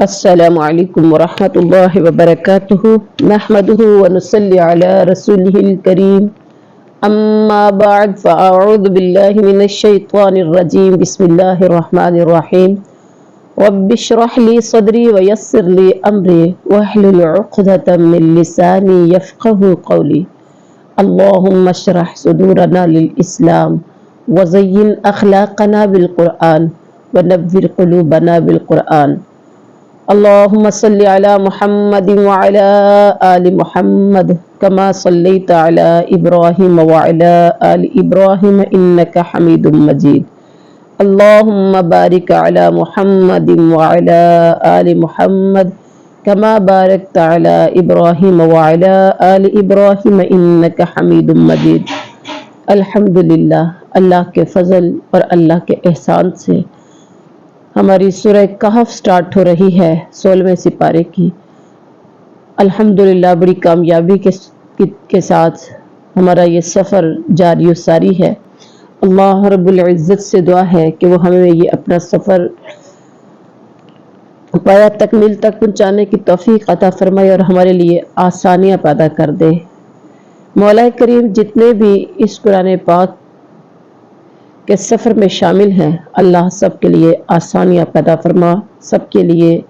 السلام علیکم ورحمۃ اللہ وبرکاتہ نحمده ونصلی علی رسوله الکریم اما بعد فاعوذ باللہ من الشیطان الرجیم بسم اللہ الرحمن الرحیم رب اشرح لی صدری ویسر لی امری واحلل عقدۃ من لسانی یفقهوا قولی اللہم اشرح صدورنا للاسلام وزین اخلاقنا بالقرآن ونور قلوبنا بالقرآن اللهم صل على محمد وعلى آل محمد كما صليت على إبراهيم وعلى آل إبراهيم إنك حميد مجيد اللهم بارك على محمد وعلى آل محمد كما باركت على إبراهيم وعلى آل إبراهيم إنك حميد مجيد الحمدللہ اللہ کے فضل اور اللہ کے احسان سے ہماری سورہ کہف سٹارٹ ہو رہی ہے 16ویں سپارے کی۔ الحمدللہ بڑی کامیابی کے ساتھ ہمارا یہ سفر جاری و ساری ہے۔ اللہ رب العزت سے دعا ہے کہ وہ ہمیں یہ اپنا سفر پایا تکمیل تک پہنچانے کی توفیق عطا فرمائے اور ہمارے لیے آسانیاں پیدا کر دے۔ مولا کریم جتنے بھی اس قرآن پاک کے سفر میں شامل ہیں، اللہ سب کے لیے آسانیاں پیدا فرما، سب کے لیے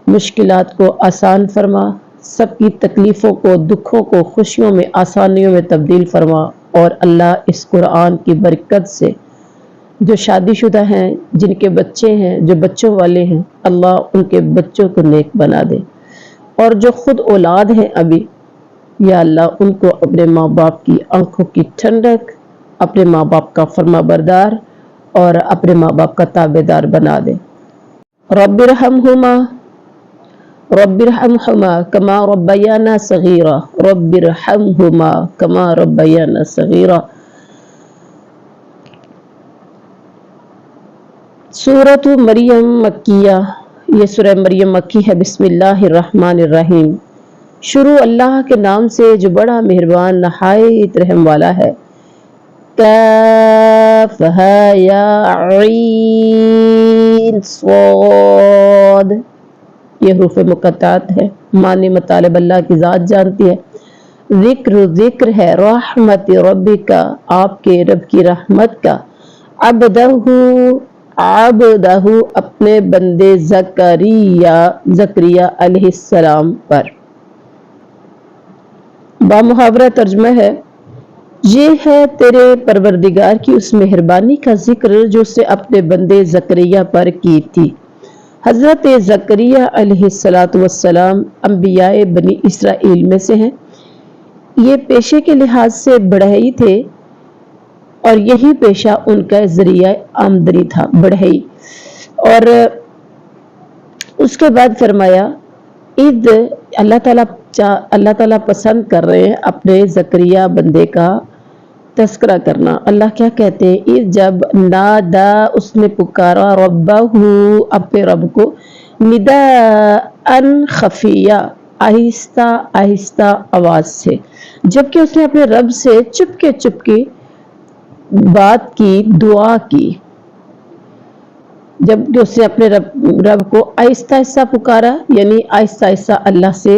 مشکلات کو آسان فرما، سب کی تکلیفوں کو، دکھوں کو خوشیوں میں، آسانیوں میں تبدیل فرما، اور اللہ اس قرآن کی برکت سے جو شادی شدہ ہیں، جن کے بچے ہیں، جو بچوں والے ہیں، اللہ ان کے بچوں کو نیک بنا دے، اور جو خود اولاد ہیں ابھی، یا اللہ ان کو اپنے ماں باپ کی آنکھوں کی ٹھنڈک، اپنے ماں باپ کا فرما بردار اور اپنے ماں باپ کا تابع دار بنا دے۔ رب ارحمہما کما ربیانا صغیرا رب ارحمہما کما ربیانا صغیرا۔ سورۃ مریم مکیہ، یہ سورہ مریم مکی ہے۔ بسم اللہ الرحمن الرحیم، شروع اللہ کے نام سے جو بڑا مہربان نہایت رحم والا ہے۔ کاف ہا یا عین صاد، یہ حروف مقطعات ہے، معنی مطالب اللہ کی ذات جانتی ہے۔ ذکر ہے، رحمت ربک، آپ کے رب کی رحمت کا، عبدہ اپنے بندے زکریا علیہ السلام پر۔ بامحاورہ ترجمہ ہے، یہ ہے تیرے پروردگار کی اس مہربانی کا ذکر جو اس نے اپنے بندے زکریا پر کی تھی۔ حضرت زکریا علیہ السلام انبیاء بنی اسرائیل میں سے ہیں۔ یہ پیشے کے لحاظ سے بڑھئی تھے اور یہی پیشہ ان کا ذریعہ آمدنی تھا، بڑھئی۔ اور اس کے بعد فرمایا اللہ تعالیٰ پسند کر رہے ہیں اپنے زکریا بندے کا تذکرہ کرنا۔ اللہ کیا کہتے ہیں؟ جب نادا، اس نے پکارا، ربہ، اپنے رب کو، نداءً خفیہ، آہستہ آہستہ آواز سے، جبکہ اس نے اپنے رب سے چپکے بات کی، دعا کی۔ جب اس نے اپنے رب کو آہستہ آہستہ پکارا، یعنی آہستہ آہستہ اللہ سے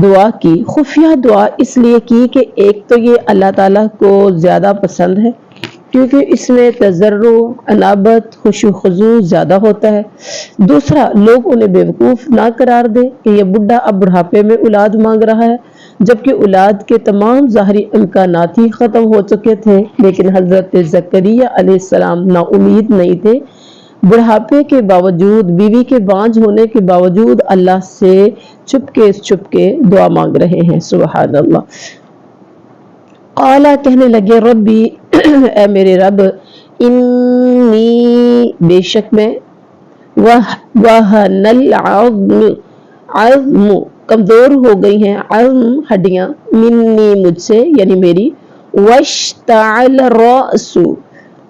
دعا کی۔ خفیہ دعا اس لیے کی کہ ایک تو یہ اللہ تعالیٰ کو زیادہ پسند ہے کیونکہ اس میں تضرع، انابت، خشوع و خضوع زیادہ ہوتا ہے۔ دوسرا، لوگ انہیں بیوقوف نہ قرار دیں کہ یہ بڈھا اب بڑھاپے میں اولاد مانگ رہا ہے، جبکہ اولاد کے تمام ظاہری امکانات ہی ختم ہو چکے تھے، لیکن حضرت زکریا علیہ السلام نا امید نہیں تھے۔ بڑھاپے کے باوجود، بیوی کے بانجھ ہونے کے باوجود اللہ سے چپکے دعا مانگ رہے ہیں۔ سبحان اللہ۔ قالا، کہنے لگے، ربی، اے میرے رب، انی، بے شک میں، وہن العظم، کمزور ہو گئی ہیں، عظم، ہڈیاں، منی، مجھ سے، یعنی میری، واشتعل الرأس،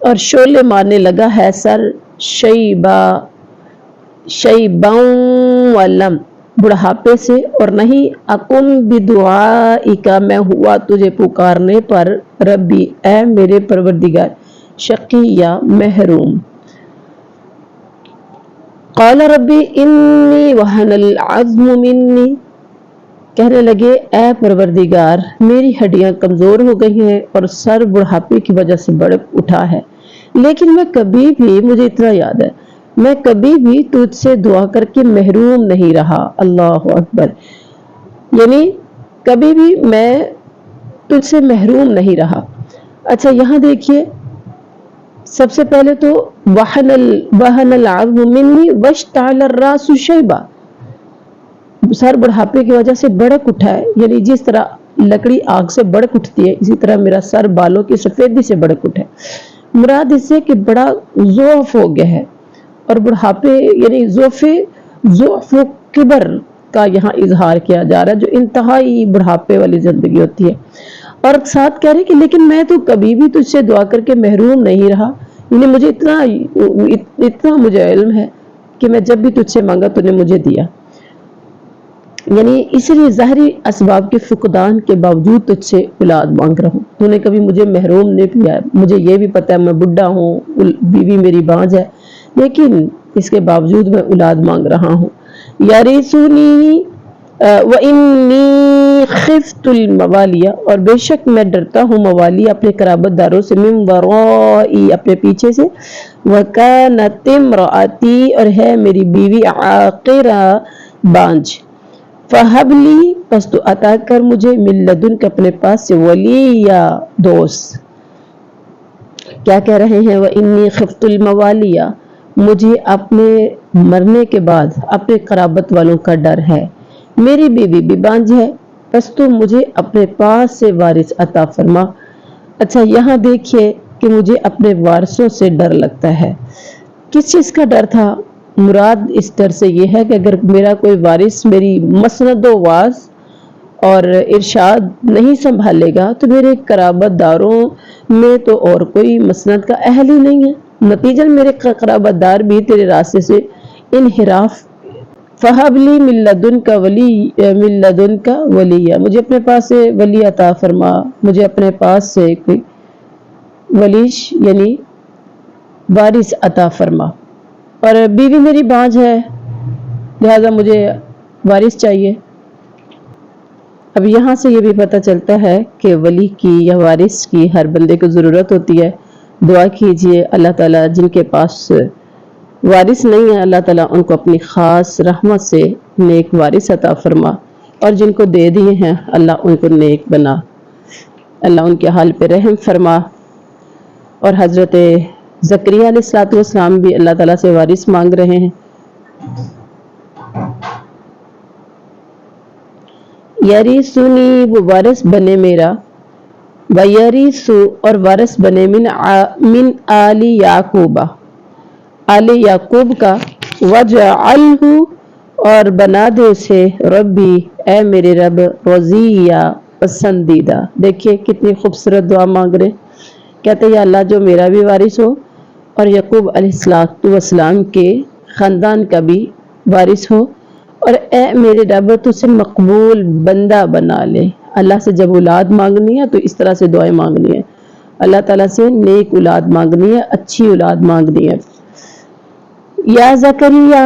اور شعلے مارنے لگا ہے سر، شیباً ولم، بڑھاپے سے، اور نہیں، اکن بدعائک، میں ہوا تجھے پکارنے پر، ربی، اے میرے پروردگار، شقیہ، محروم۔ قال ربی انی وہن العظم منی، کہنے لگے اے پروردگار میری ہڈیاں کمزور ہو گئی ہیں اور سر بڑھاپے کی وجہ سے بڑھ اٹھا ہے، لیکن میں کبھی بھی، مجھے اتنا یاد ہے، میں کبھی بھی تجھ سے دعا کر کے محروم نہیں رہا۔ اللہ اکبر، یعنی کبھی بھی میں تجھ سے محروم نہیں رہا۔ اچھا یہاں دیکھیے، سب سے پہلے تو وہن العظم منی واشتعل الراس شیبا، سر بڑھاپے کی وجہ سے بڑک اٹھا ہے، یعنی جس طرح لکڑی آگ سے بڑک اٹھتی ہے اسی طرح میرا سر بالوں کی سفیدی سے بڑک اٹھا ہے۔ مراد اس سے کہ بڑا ضعف ہو گیا ہے، اور بڑھاپے یعنی ضعف و کبر کا یہاں اظہار کیا جا رہا ہے، جو انتہائی بڑھاپے والی زندگی ہوتی ہے۔ اور ساتھ کہہ رہے کہ لیکن میں تو کبھی بھی تجھ سے دعا کر کے محروم نہیں رہا، یعنی مجھے اتنا مجھے علم ہے کہ میں جب بھی تجھ سے مانگا تو نے مجھے دیا، یعنی اس لیے ظاہری اسباب کے فقدان کے باوجود تجھ سے اولاد مانگ رہا ہوں، تو نے کبھی مجھے محروم نہیں کیا۔ مجھے یہ بھی پتا ہے میں بڈھا ہوں، بیوی میری بانجھ ہے، لیکن اس کے باوجود میں اولاد مانگ رہا ہوں۔ یارثنی وانی خفت الموالیہ، اور بے شک میں ڈرتا ہوں موالی اپنے قرابت داروں سے، من ورائی اپنے پیچھے سے، وکانت امراتی اور ہے میری بیوی عاقرہ بانجھ، فہب لی پس تو عطا کر مجھے من لدنک اپنے پاس سے ولی یا دوست۔ کیا کہہ رہے ہیں؟ وانی خفت الموالیہ، مجھے اپنے مرنے کے بعد اپنے قرابت والوں کا ڈر ہے، میری بیوی بھی بانجھ ہے، پس تو مجھے اپنے پاس سے وارث عطا فرما۔ اچھا یہاں دیکھیے کہ مجھے اپنے وارثوں سے ڈر لگتا ہے، کس چیز کا ڈر تھا؟ مراد اس ڈر سے یہ ہے کہ اگر میرا کوئی وارث میری مسند و واز اور ارشاد نہیں سنبھالے گا تو میرے قرابت داروں میں تو اور کوئی مسند کا اہل ہی نہیں ہے، نتیجہ میرے قرابت دار بھی تیرے راستے سے انحراف۔ فہب لی من لدنک ولیہ، مجھے اپنے پاس سے ولی عطا فرما، مجھے اپنے پاس سے کوئی ولیش یعنی وارث عطا فرما، اور بیوی میری بانجھ ہے لہذا مجھے وارث چاہیے۔ اب یہاں سے یہ بھی پتہ چلتا ہے کہ ولی کی یا وارث کی ہر بندے کو ضرورت ہوتی ہے۔ دعا کیجئے اللہ تعالیٰ جن کے پاس وارث نہیں ہے اللہ تعالیٰ ان کو اپنی خاص رحمت سے نیک وارث عطا فرما، اور جن کو دے دیے ہیں اللہ ان کو نیک بنا، اللہ ان کے حال پہ رحم فرما۔ اور حضرت زکریا علیہ السلام بھی اللہ تعالیٰ سے وارث مانگ رہے ہیں۔ یریثنی، وہ وارث بنے میرا، ویریث اور وارث بنے من آل یعقوب، آل یعقوب کا، وجعلہ اور بنا دے اسے ربی اے میرے رب رضیہ پسندیدہ۔ دیکھیے کتنی خوبصورت دعا مانگ رہے، کہتے ہیں یا اللہ جو میرا بھی وارث ہو اور یعقوب علیہ السلام کے خاندان کا بھی وارث ہو، اور اے میرے رب تو اسے مقبول بندہ بنا لے۔ اللہ سے جب اولاد مانگنی ہے تو اس طرح سے دعائیں مانگنی ہے، اللہ تعالیٰ سے نیک اولاد مانگنی ہے، اچھی اولاد مانگنی ہے۔ یا زکریا،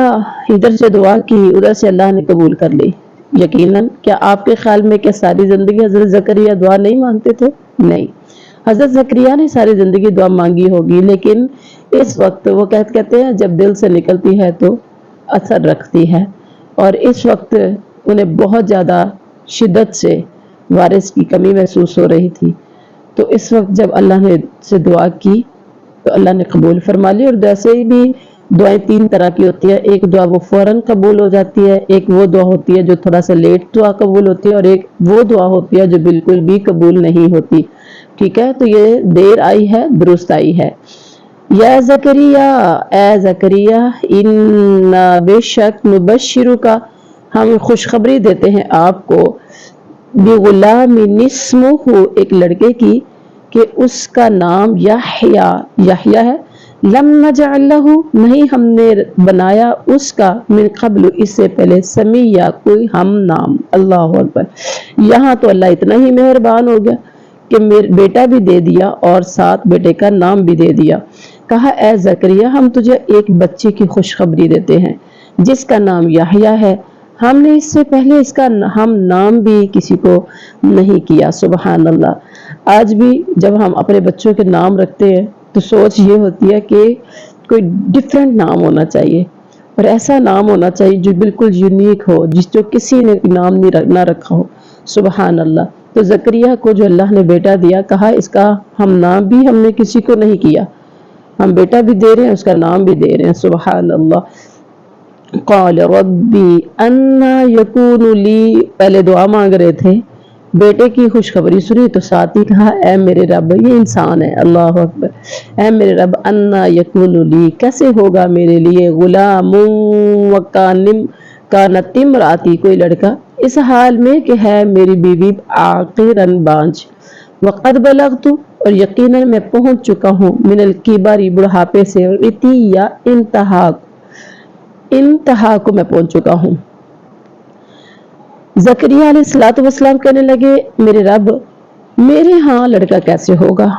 ادھر سے دعا کی ادھر سے اللہ نے قبول کر لی۔ یقیناً کیا آپ کے خیال میں کہ ساری زندگی حضرت زکریا دعا نہیں مانگتے تھے؟ نہیں، حضرت زکریا نے ساری زندگی دعا مانگی ہوگی، لیکن اس وقت وہ کہتے ہیں جب دل سے نکلتی ہے تو اثر رکھتی ہے، اور اس وقت انہیں بہت زیادہ شدت سے وارث کی کمی محسوس ہو رہی تھی، تو اس وقت جب اللہ نے سے دعا کی تو اللہ نے قبول فرما لی۔ اور جیسے ہی بھی دعائیں تین طرح کی ہوتی ہے، ایک دعا وہ فوراً قبول ہو جاتی ہے، ایک وہ دعا ہوتی ہے جو تھوڑا سا لیٹ دعا قبول ہوتی ہے، اور ایک وہ دعا ہوتی ہے جو بالکل بھی قبول نہیں ہوتی۔ ٹھیک ہے، تو یہ دیر آئی ہے درست آئی ہے۔ یا زکریا، اے زکریا، انا بے شک نبشرک، ہم خوشخبری دیتے ہیں آپ کو، بغلام اسمہ، ایک لڑکے کی کہ اس کا نام یحییٰ ہے، لم نجعل لہ، نہیں ہم نے بنایا اس کا، من قبل اس سے پہلے، سمیہ کوئی ہم نام۔ اللہ اکبر، یہاں تو اللہ اتنا ہی مہربان ہو گیا کہ میرا بیٹا بھی دے دیا اور ساتھ بیٹے کا نام بھی دے دیا۔ کہا اے زکریا ہم تجھے ایک بچے کی خوشخبری دیتے ہیں جس کا نام یحییٰ ہے، ہم نے اس سے پہلے اس کا ہم نام بھی کسی کو نہیں کیا۔ سبحان اللہ۔ آج بھی جب ہم اپنے بچوں کے نام رکھتے ہیں تو سوچ یہ ہوتی ہے کہ کوئی ڈفرینٹ نام ہونا چاہیے، اور ایسا نام ہونا چاہیے جو بالکل یونیک ہو، جس جو کسی نے نام نہ رکھا ہو۔ سبحان اللہ۔ تو زکریا کو جو اللہ نے بیٹا دیا، کہا اس کا ہم نام بھی ہم نے کسی کو نہیں کیا، ہم بیٹا بھی دے رہے ہیں، اس کا نام بھی دے رہے ہیں۔ سبحان اللہ۔ قال ربی انا یکون لی، پہلے دعا مانگ رہے تھے، بیٹے کی خوشخبری سنی تو ساتھ ہی کہا اے میرے رب، یہ انسان ہے، اللہ اکبر، اے میرے رب انا یکون لی، کیسے ہوگا میرے لیے، غلام کانت امراتی، کوئی لڑکا، اس حال میں کہ ہے میری بیوی عاقرن بانجھ، وقد بلغت، اور یقیناً میں پہنچ چکا ہوں، من الکبر، بڑھاپے سے، اور عتیہ، انتہا کو میں پہنچ چکا ہوں۔ زکریا علیہ السلام کہنے لگے میرے رب، میرے ہاں لڑکا کیسے ہوگا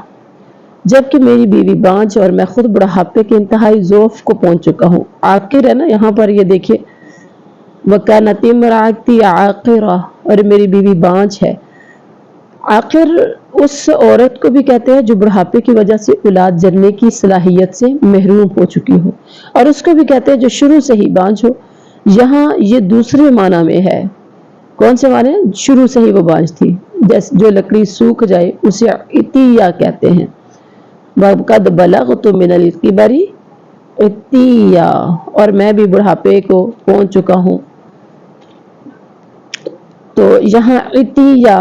جبکہ میری بیوی بانجھ اور میں خود بڑھاپے کے انتہائی ضعف کو پہنچ چکا ہوں۔ عاقر ہے نا یہاں پر، یہ دیکھیے وَكَانَتِ امْرَأَتِي عَاقِرَةً، اور میری بیوی بانجھ ہے۔ عاقر اس عورت کو بھی کہتے ہیں جو بڑھاپے کی وجہ سے اولاد جننے کی صلاحیت سے محروم ہو چکی ہو، اور اس کو بھی کہتے ہیں جو شروع سے ہی بانجھ ہو۔ یہاں یہ دوسرے معنی میں ہے۔ کون سے معنی؟ شروع سے ہی وہ بانجھ تھی، جیسے جو لکڑی سوکھ جائے اسے عتیہ کہتے ہیں۔ وَقَدْ بَلَغْتُ مِنَ الْكِبَرِ عِتِّيًّا، اور میں بھی بڑھاپے کو پہنچ چکا ہوں۔ تو یہاں عتیہ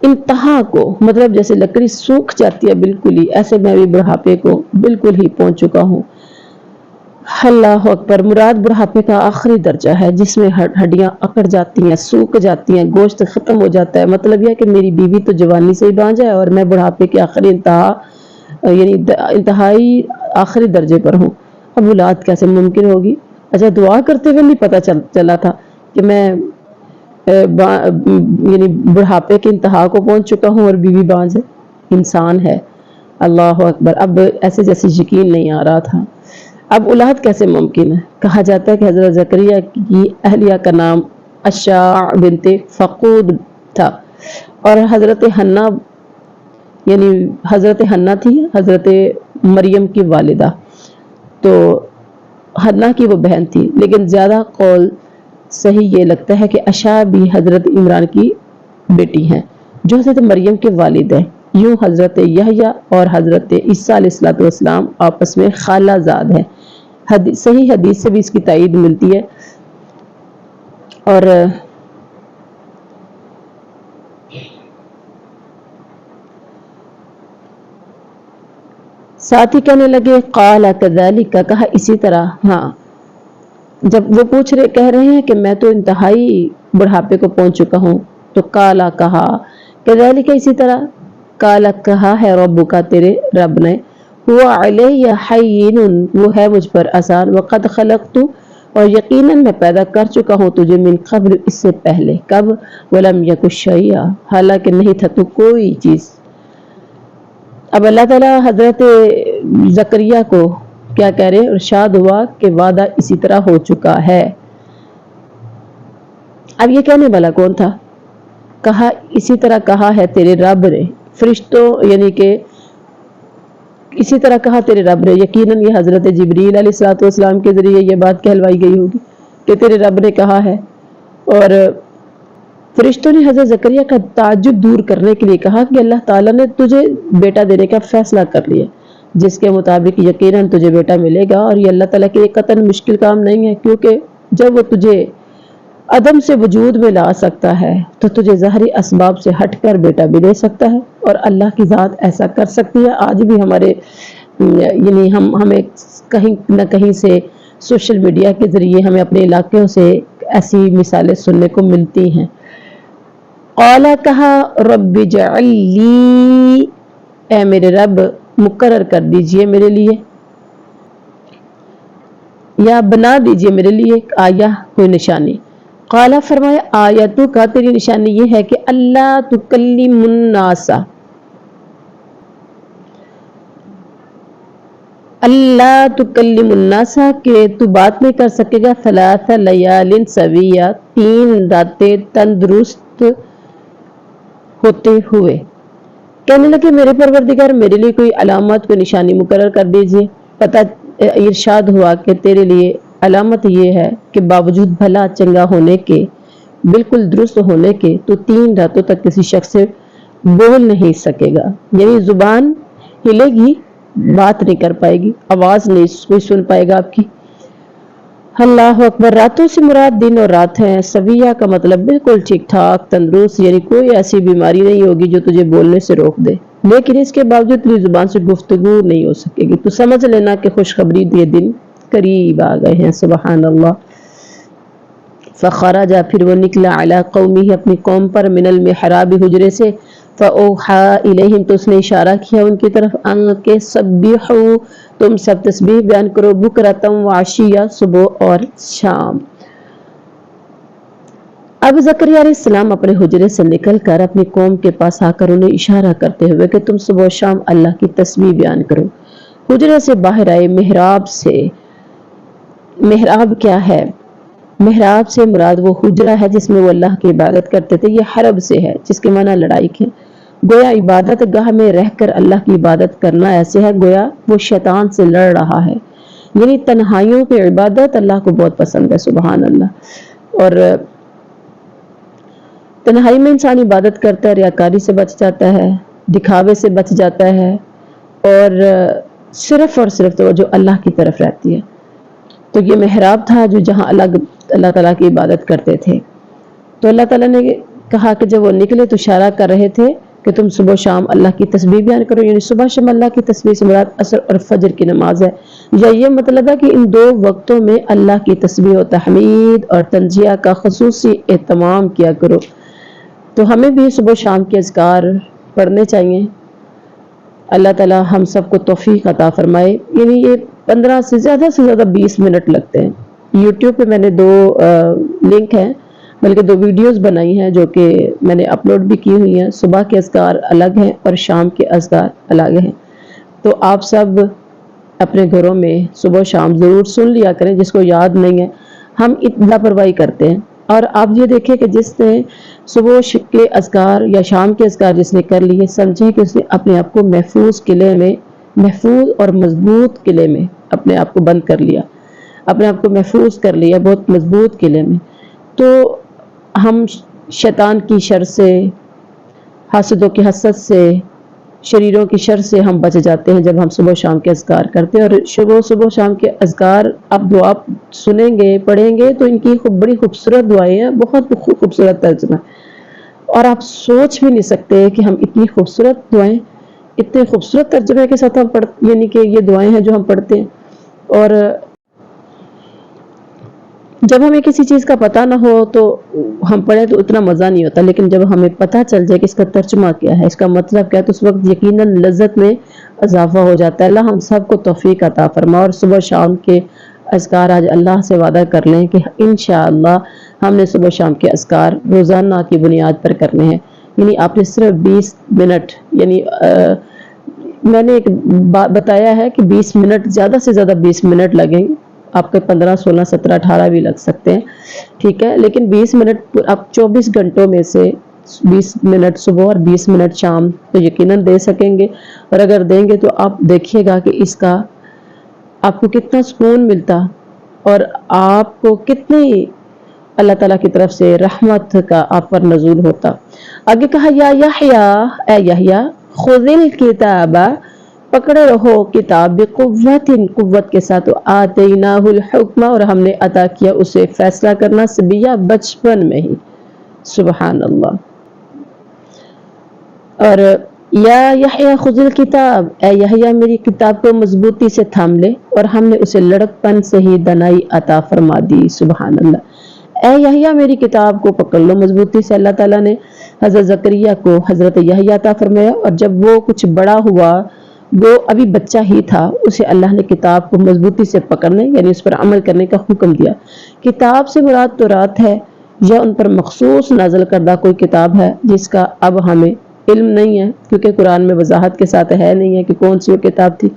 انتہا کو، مطلب جیسے لکڑی سوکھ جاتی ہے بالکل ہی، ایسے میں بھی بڑھاپے کو بالکل ہی پہنچ چکا ہوں۔ اللہ اکبر۔ مراد بڑھاپے کا آخری درجہ ہے جس میں ہڈیاں اکڑ جاتی ہیں، سوکھ جاتی ہیں، گوشت ختم ہو جاتا ہے۔ مطلب یہ کہ میری بیوی تو جوانی سے ہی بانجھ ہے اور میں بڑھاپے کے آخری یعنی انتہائی آخری درجے پر ہوں۔ اب اولاد کیسے ممکن ہوگی؟ اچھا، دعا کرتے ہوئے نہیں پتہ چلا تھا کہ میں یعنی بڑھاپے کے انتہا کو پہنچ چکا ہوں اور بیوی بانجھ ہے، انسان ہے۔ اللہ اکبر۔ اب ایسے جیسے یقین نہیں آ رہا تھا۔ اب اولاد کیسے ممکن ہے؟ کہا جاتا ہے کہ حضرت زکریا کی اہلیہ کا نام اشاع بنت فقود تھا، اور حضرت حنا، یعنی حضرت حنا تھی حضرت مریم کی والدہ، تو حنا کی وہ بہن تھی، لیکن زیادہ قول صحیح یہ لگتا ہے کہ اشاع بھی حضرت عمران کی بیٹی ہیں جو حضرت مریم کے والد ہیں۔ یوں حضرت یحییٰ اور حضرت عیسیٰ علیہ السلام آپس میں خالہ زاد ہیں۔ صحیح حدیث سے بھی اس کی تائید ملتی ہے۔ اور ساتھ ہی کہنے لگے قال کذالک، کہا اسی طرح، ہاں جب وہ کہہ رہے ہیں کہ میں تو انتہائی بڑھاپے کو پہنچ چکا ہوں، تو کالا کہا کذالک، اسی طرح، کالا کہا ہے ربک، تیرے رب نے، هو علی حین، وہ ہے مجھ پر آسان، وقد خلقت، اور یقیناً میں پیدا کر چکا ہوں تجھے، من قبل، اس سے پہلے، کب، ولم یک شیئا، حالانکہ نہیں تھا تو کوئی چیز۔ اب اللہ تعالیٰ حضرت زکریا کو کیا کہہ رہے ہیں؟ ارشاد ہوا کہ وعدہ اسی طرح ہو چکا ہے۔ اب یہ کہنے والا کون تھا؟ کہا اسی طرح کہا ہے تیرے رب نے، فرشتوں، یعنی کہ اسی طرح کہا تیرے رب نے، یقیناً یہ حضرت جبریل علیہ السلام کے ذریعے یہ بات کہلوائی گئی ہوگی کہ تیرے رب نے کہا ہے۔ اور فرشتوں نے حضرت زکریا کا تعجب دور کرنے کے لیے کہا کہ اللہ تعالیٰ نے تجھے بیٹا دینے کا فیصلہ کر لیا، جس کے مطابق یقیناً تجھے بیٹا ملے گا، اور یہ اللہ تعالیٰ کے لیے قطعاً مشکل کام نہیں ہے، کیونکہ جب وہ تجھے عدم سے وجود میں لا سکتا ہے تو تجھے ظاہری اسباب سے ہٹ کر بیٹا بھی دے سکتا ہے، اور اللہ کی ذات ایسا کر سکتی ہے۔ آج بھی ہمارے یعنی ہمیں کہیں نہ کہیں سے سوشل میڈیا کے ذریعے ہمیں اپنے علاقوں سے ایسی مثالیں سننے کو ملتی ہیں۔ قال، کہا رب اجعل لی، اے میرے رب مقرر کر دیجئے میرے لیے، یا بنا دیجئے میرے لیے ایک آیہ، کوئی نشانی۔ قال، فرمایا آیتو کا، تیری نشانی یہ ہے کہ اللہ تکلم الناس، اللہ تکلم الناس کہ تو بات نہیں کر سکے گا 3 لیال سویہ 3 راتیں تندرست ہوتے ہوئے. کہنے لگے میرے پروردگار میرے لیے کوئی علامت کوئی نشانی مقرر کر دیجئے. پتہ ارشاد ہوا کہ تیرے لیے علامت یہ ہے کہ باوجود بھلا چنگا ہونے کے بالکل درست ہونے کے تو 3 راتوں تک کسی شخص سے بول نہیں سکے گا. یعنی زبان ہلے گی بات نہیں کر پائے گی آواز نہیں کوئی سن پائے گا آپ کی. اللہ اکبر. راتوں سے مراد دن اور رات ہیں. سویہ کا مطلب بالکل ٹھیک ٹھاک تندرست یعنی کوئی ایسی بیماری نہیں ہوگی جو تجھے بولنے سے روک دے لیکن اس کے باوجود تیری زبان سے گفتگو نہیں ہو سکے گی. تو سمجھ لینا کہ خوشخبری یہ دن قریب آ گئے ہیں. سبحان اللہ. فخرج پھر وہ نکلا علی قومہ اپنی قوم پر من المحراب حجرے سے فاوحى الیہم تو اس نے اشارہ کیا ان کی طرف ان کے سبحوا تم سب تسبیح بیان کرو بکرتم وعشیہ صبح اور شام. اب زکریا علیہ السلام اپنے حجرے سے نکل کر اپنی قوم کے پاس آ کر انہیں اشارہ کرتے ہوئے کہ تم صبح و شام اللہ کی تسبیح بیان کرو. حجرے سے باہر آئے. محراب سے محراب کیا ہے؟ محراب سے مراد وہ حجرہ ہے جس میں وہ اللہ کی عبادت کرتے تھے. یہ حرب سے ہے جس کے معنی لڑائی کے. گویا عبادت گاہ میں رہ کر اللہ کی عبادت کرنا ایسے ہے گویا وہ شیطان سے لڑ رہا ہے. یعنی تنہائیوں کی عبادت اللہ کو بہت پسند ہے. سبحان اللہ. اور تنہائی میں انسان عبادت کرتا ہے ریاکاری سے بچ جاتا ہے دکھاوے سے بچ جاتا ہے اور صرف توجہ اللہ کی طرف رہتی ہے. تو یہ محراب تھا جو جہاں اللہ تعالیٰ کی عبادت کرتے تھے. تو اللہ تعالیٰ نے کہا کہ جب وہ نکلے تو اشارہ کر رہے تھے کہ تم صبح و شام اللہ کی تسبیح بیان کرو. یعنی صبح شام اللہ کی تسبیح سے مراد عصر اور فجر کی نماز ہے. یا یہ مطلب ہے کہ ان 2 وقتوں میں اللہ کی تسبیح و تحمید اور تنزیہ کا خصوصی اہتمام کیا کرو. تو ہمیں بھی صبح و شام کے اذکار پڑھنے چاہیے. اللہ تعالیٰ ہم سب کو توفیق عطا فرمائے. یعنی یہ 15 سے زیادہ 20 منٹ لگتے ہیں. یوٹیوب پہ میں نے 2 لنک ہیں بلکہ 2 ویڈیوز بنائی ہیں جو کہ میں نے اپلوڈ بھی کی ہوئی ہیں. صبح کے اذکار الگ ہیں اور شام کے اذکار الگ ہیں. تو آپ سب اپنے گھروں میں صبح و شام ضرور سن لیا کریں. جس کو یاد نہیں ہے ہم لاپرواہی کرتے ہیں. اور آپ یہ دیکھیں کہ جس نے صبح کے اذکار یا شام کے اذکار جس نے کر لیے سمجھیں کہ اس نے اپنے آپ کو محفوظ اور مضبوط قلعے میں اپنے آپ کو بند کر لیا اپنے آپ کو محفوظ کر لیا بہت مضبوط قلعے میں. تو ہم شیطان کی شر سے حاسدوں کی حسد سے شریروں کی شر سے ہم بچ جاتے ہیں جب ہم صبح و شام کے اذکار کرتے ہیں. اور صبح و شام کے اذکار آپ دعا سنیں گے پڑھیں گے تو ان کی بڑی خوبصورت دعائیں ہیں. بہت خوبصورت ترجمہ اور آپ سوچ بھی نہیں سکتے کہ ہم اتنی خوبصورت دعائیں اتنے خوبصورت ترجمے کے ساتھ ہم یعنی کہ یہ دعائیں ہیں جو ہم پڑھتے ہیں. اور جب ہمیں کسی چیز کا پتہ نہ ہو تو ہم پڑھیں تو اتنا مزہ نہیں ہوتا. لیکن جب ہمیں پتہ چل جائے کہ اس کا ترجمہ کیا ہے اس کا مطلب کیا ہے تو اس وقت یقیناً لذت میں اضافہ ہو جاتا ہے. اللہ ہم سب کو توفیق عطا فرمائے. اور صبح شام کے اذکار آج اللہ سے وعدہ کر لیں کہ انشاءاللہ ہم نے صبح شام کے اذکار روزانہ کی بنیاد پر کرنے ہیں. یعنی آپ نے صرف 20 منٹ یعنی میں نے ایک بتایا ہے کہ 20 منٹ زیادہ سے زیادہ 20 منٹ لگیں گے. آپ کے 15 16 17 18 بھی لگ سکتے ہیں. ٹھیک ہے. لیکن 20 منٹ آپ 24 گھنٹوں میں سے 20 منٹ صبح اور 20 منٹ شام تو یقیناً دے سکیں گے. اور اگر دیں گے تو آپ دیکھیے گا کہ اس کا آپ کو کتنا سکون ملتا اور آپ کو کتنی اللہ تعالیٰ کی طرف سے رحمت کا آپ پر نزول ہوتا. آگے کہا یا یحییٰ اے یحییٰ خذ الکتاب پکڑے رہو کتاب قوت کے ساتھ آتیناہ الحکم اور ہم نے عطا کیا اسے فیصلہ کرنا صبیہ بچپن میں ہی. سبحان اللہ. اور یا یحییٰ خذ الکتاب اے یحییٰ میری کتاب کو مضبوطی سے تھام لے اور ہم نے اسے لڑکپن سے ہی دنائی عطا فرما دی. سبحان اللہ. اے یحییٰ میری کتاب کو پکڑ لو مضبوطی سے. اللہ تعالیٰ نے حضرت زکریا کو حضرت یحییٰ عطا فرمایا اور جب وہ کچھ بڑا ہوا وہ ابھی بچہ ہی تھا اسے اللہ نے کتاب کو مضبوطی سے پکڑنے یعنی اس پر عمل کرنے کا حکم دیا. کتاب سے مراد تورات ہے یا ان پر مخصوص نازل کردہ کوئی کتاب ہے جس کا اب ہمیں علم نہیں ہے کیونکہ قرآن میں وضاحت کے ساتھ ہے نہیں ہے کہ کون سی وہ کتاب تھی.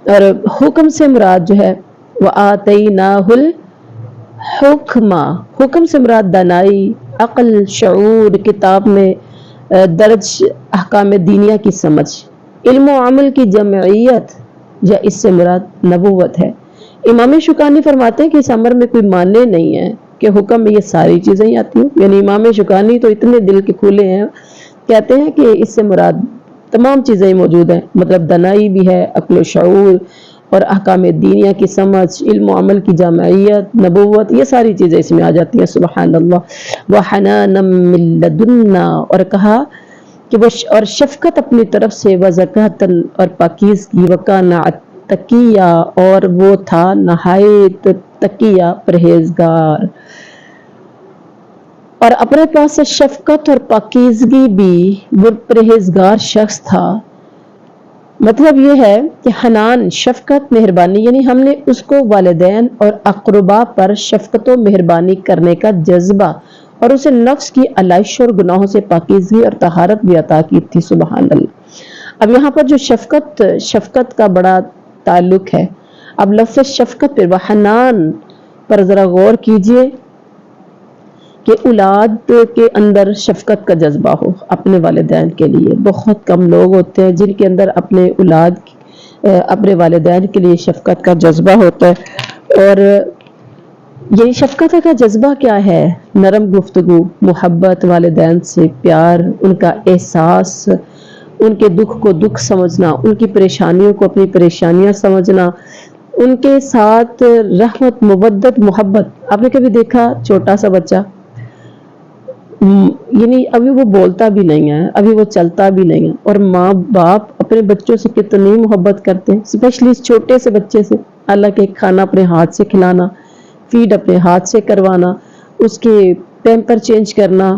اور حکم سے مراد جو ہے وَآتَيْنَاهُ الْحُکْمَ، حکم سے مراد دانائی، عقل، شعور، کتاب میں درج احکام دینیہ کی سمجھ، علم و عمل کی جمعیت، یا اس سے مراد نبوت ہے۔ امام شوکانی فرماتے ہیں کہ اس امر میں کوئی ماننے نہیں ہے کہ حکم میں یہ ساری چیزیں ہی آتی ہیں، یعنی امام شوکانی تو اتنے دل کے کھلے ہیں، کہتے ہیں کہ اس سے مراد تمام چیزیں موجود ہیں، مطلب دانائی بھی ہے، عقل و شعور اور احکام دینیہ کی سمجھ، علم و عمل کی جامعیت، نبوت، یہ ساری چیزیں اس میں آ جاتی ہیں۔ سبحان اللہ۔ وَحَنَانًا مِّن لَّدُنَّا، اور کہا کہ وہ اور شفقت اپنی طرف سے، وَزَكَاةً، اور پاکیزگی، وَكَانَ تقیہ، اور وہ تھا نہایت تقیہ، پرہیزگار۔ اور اپنے پاس سے شفقت اور پاکیزگی بھی، وہ پرہیزگار شخص تھا۔ مطلب یہ ہے کہ حنان، شفقت، مہربانی، یعنی ہم نے اس کو والدین اور اقربا پر شفقت و مہربانی کرنے کا جذبہ اور اسے نفس کی علائش اور گناہوں سے پاکیزگی اور طہارت بھی عطا کی تھی۔ سبحان اللہ۔ اب یہاں پر جو شفقت کا بڑا تعلق ہے، اب لفظ شفقت پر وحنان پر ذرا غور کیجئے کہ اولاد کے اندر شفقت کا جذبہ ہو اپنے والدین کے لیے۔ بہت کم لوگ ہوتے ہیں جن کے اندر اپنے والدین کے لیے شفقت کا جذبہ ہوتا ہے۔ اور یہ شفقت کا جذبہ کیا ہے؟ نرم گفتگو، محبت، والدین سے پیار، ان کا احساس، ان کے دکھ کو دکھ سمجھنا، ان کی پریشانیوں کو اپنی پریشانیاں سمجھنا، ان کے ساتھ رحمت، مودت، محبت۔ آپ نے کبھی دیکھا چھوٹا سا بچہ، یعنی ابھی وہ بولتا بھی نہیں ہے، ابھی وہ چلتا بھی نہیں ہے، اور ماں باپ اپنے بچوں سے کتنی محبت کرتے ہیں، اسپیشلی اس چھوٹے سے بچے سے۔ حالانکہ کھانا اپنے ہاتھ سے کھلانا، فیڈ اپنے ہاتھ سے کروانا، اس کے پیمپر چینج کرنا،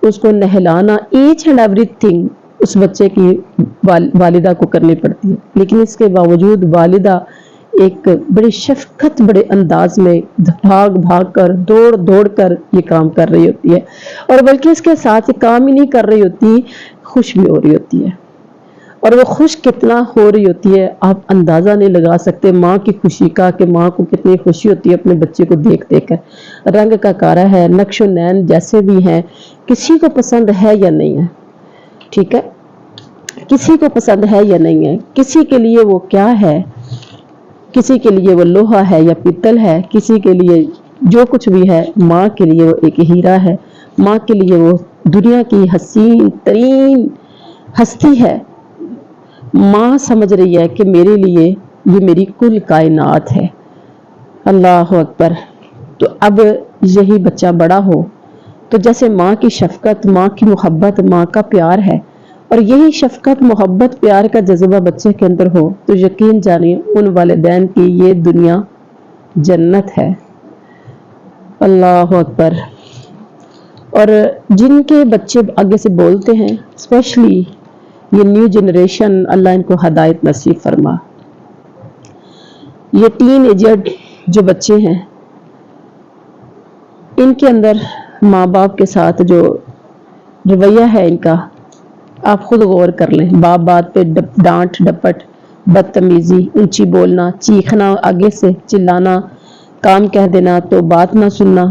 اس کو نہلانا، ایچ اینڈ ایوری تھنگ اس بچے کی والدہ کو کرنی پڑتی ہے۔ لیکن اس کے باوجود والدہ ایک بڑی شفقت، بڑے انداز میں بھاگ کر، دوڑ کر یہ کام کر رہی ہوتی ہے، اور بلکہ اس کے ساتھ یہ کام ہی نہیں کر رہی ہوتی، خوش بھی ہو رہی ہوتی ہے۔ اور وہ خوش کتنا ہو رہی ہوتی ہے آپ اندازہ نہیں لگا سکتے ماں کی خوشی کا، کہ ماں کو کتنی خوشی ہوتی ہے اپنے بچے کو دیکھ کر۔ رنگ کا کارا ہے، نقش و نین جیسے بھی ہیں، کسی کو پسند ہے یا نہیں ہے، ٹھیک ہے، کسی کو پسند ہے یا نہیں ہے، کسی کے لیے وہ کیا ہے، کسی کے لیے وہ لوہا ہے یا پیتل ہے، کسی کے لیے جو کچھ بھی ہے، ماں کے لیے وہ ایک ہیرا ہے، ماں کے لیے وہ دنیا کی حسین ترین ہستی ہے۔ ماں سمجھ رہی ہے کہ میرے لیے یہ میری کل کائنات ہے۔ اللہ اکبر۔ تو اب یہی بچہ بڑا ہو تو جیسے ماں کی شفقت، ماں کی محبت، ماں کا پیار ہے، اور یہی شفقت، محبت، پیار کا جذبہ بچے کے اندر ہو، تو یقین جانیے ان والدین کی یہ دنیا جنت ہے۔ اللہ اکبر۔ اور جن کے بچے آگے سے بولتے ہیں، اسپیشلی یہ نیو جنریشن، اللہ ان کو ہدایت نصیب فرما۔ یہ ٹین ایجرڈ جو بچے ہیں، ان کے اندر ماں باپ کے ساتھ جو رویہ ہے ان کا، آپ خود غور کر لیں۔ باپ بات پہ ڈانٹ ڈپٹ، بدتمیزی، اونچی بولنا، چیخنا، آگے سے چلانا، کام کہہ دینا تو بات نہ سننا،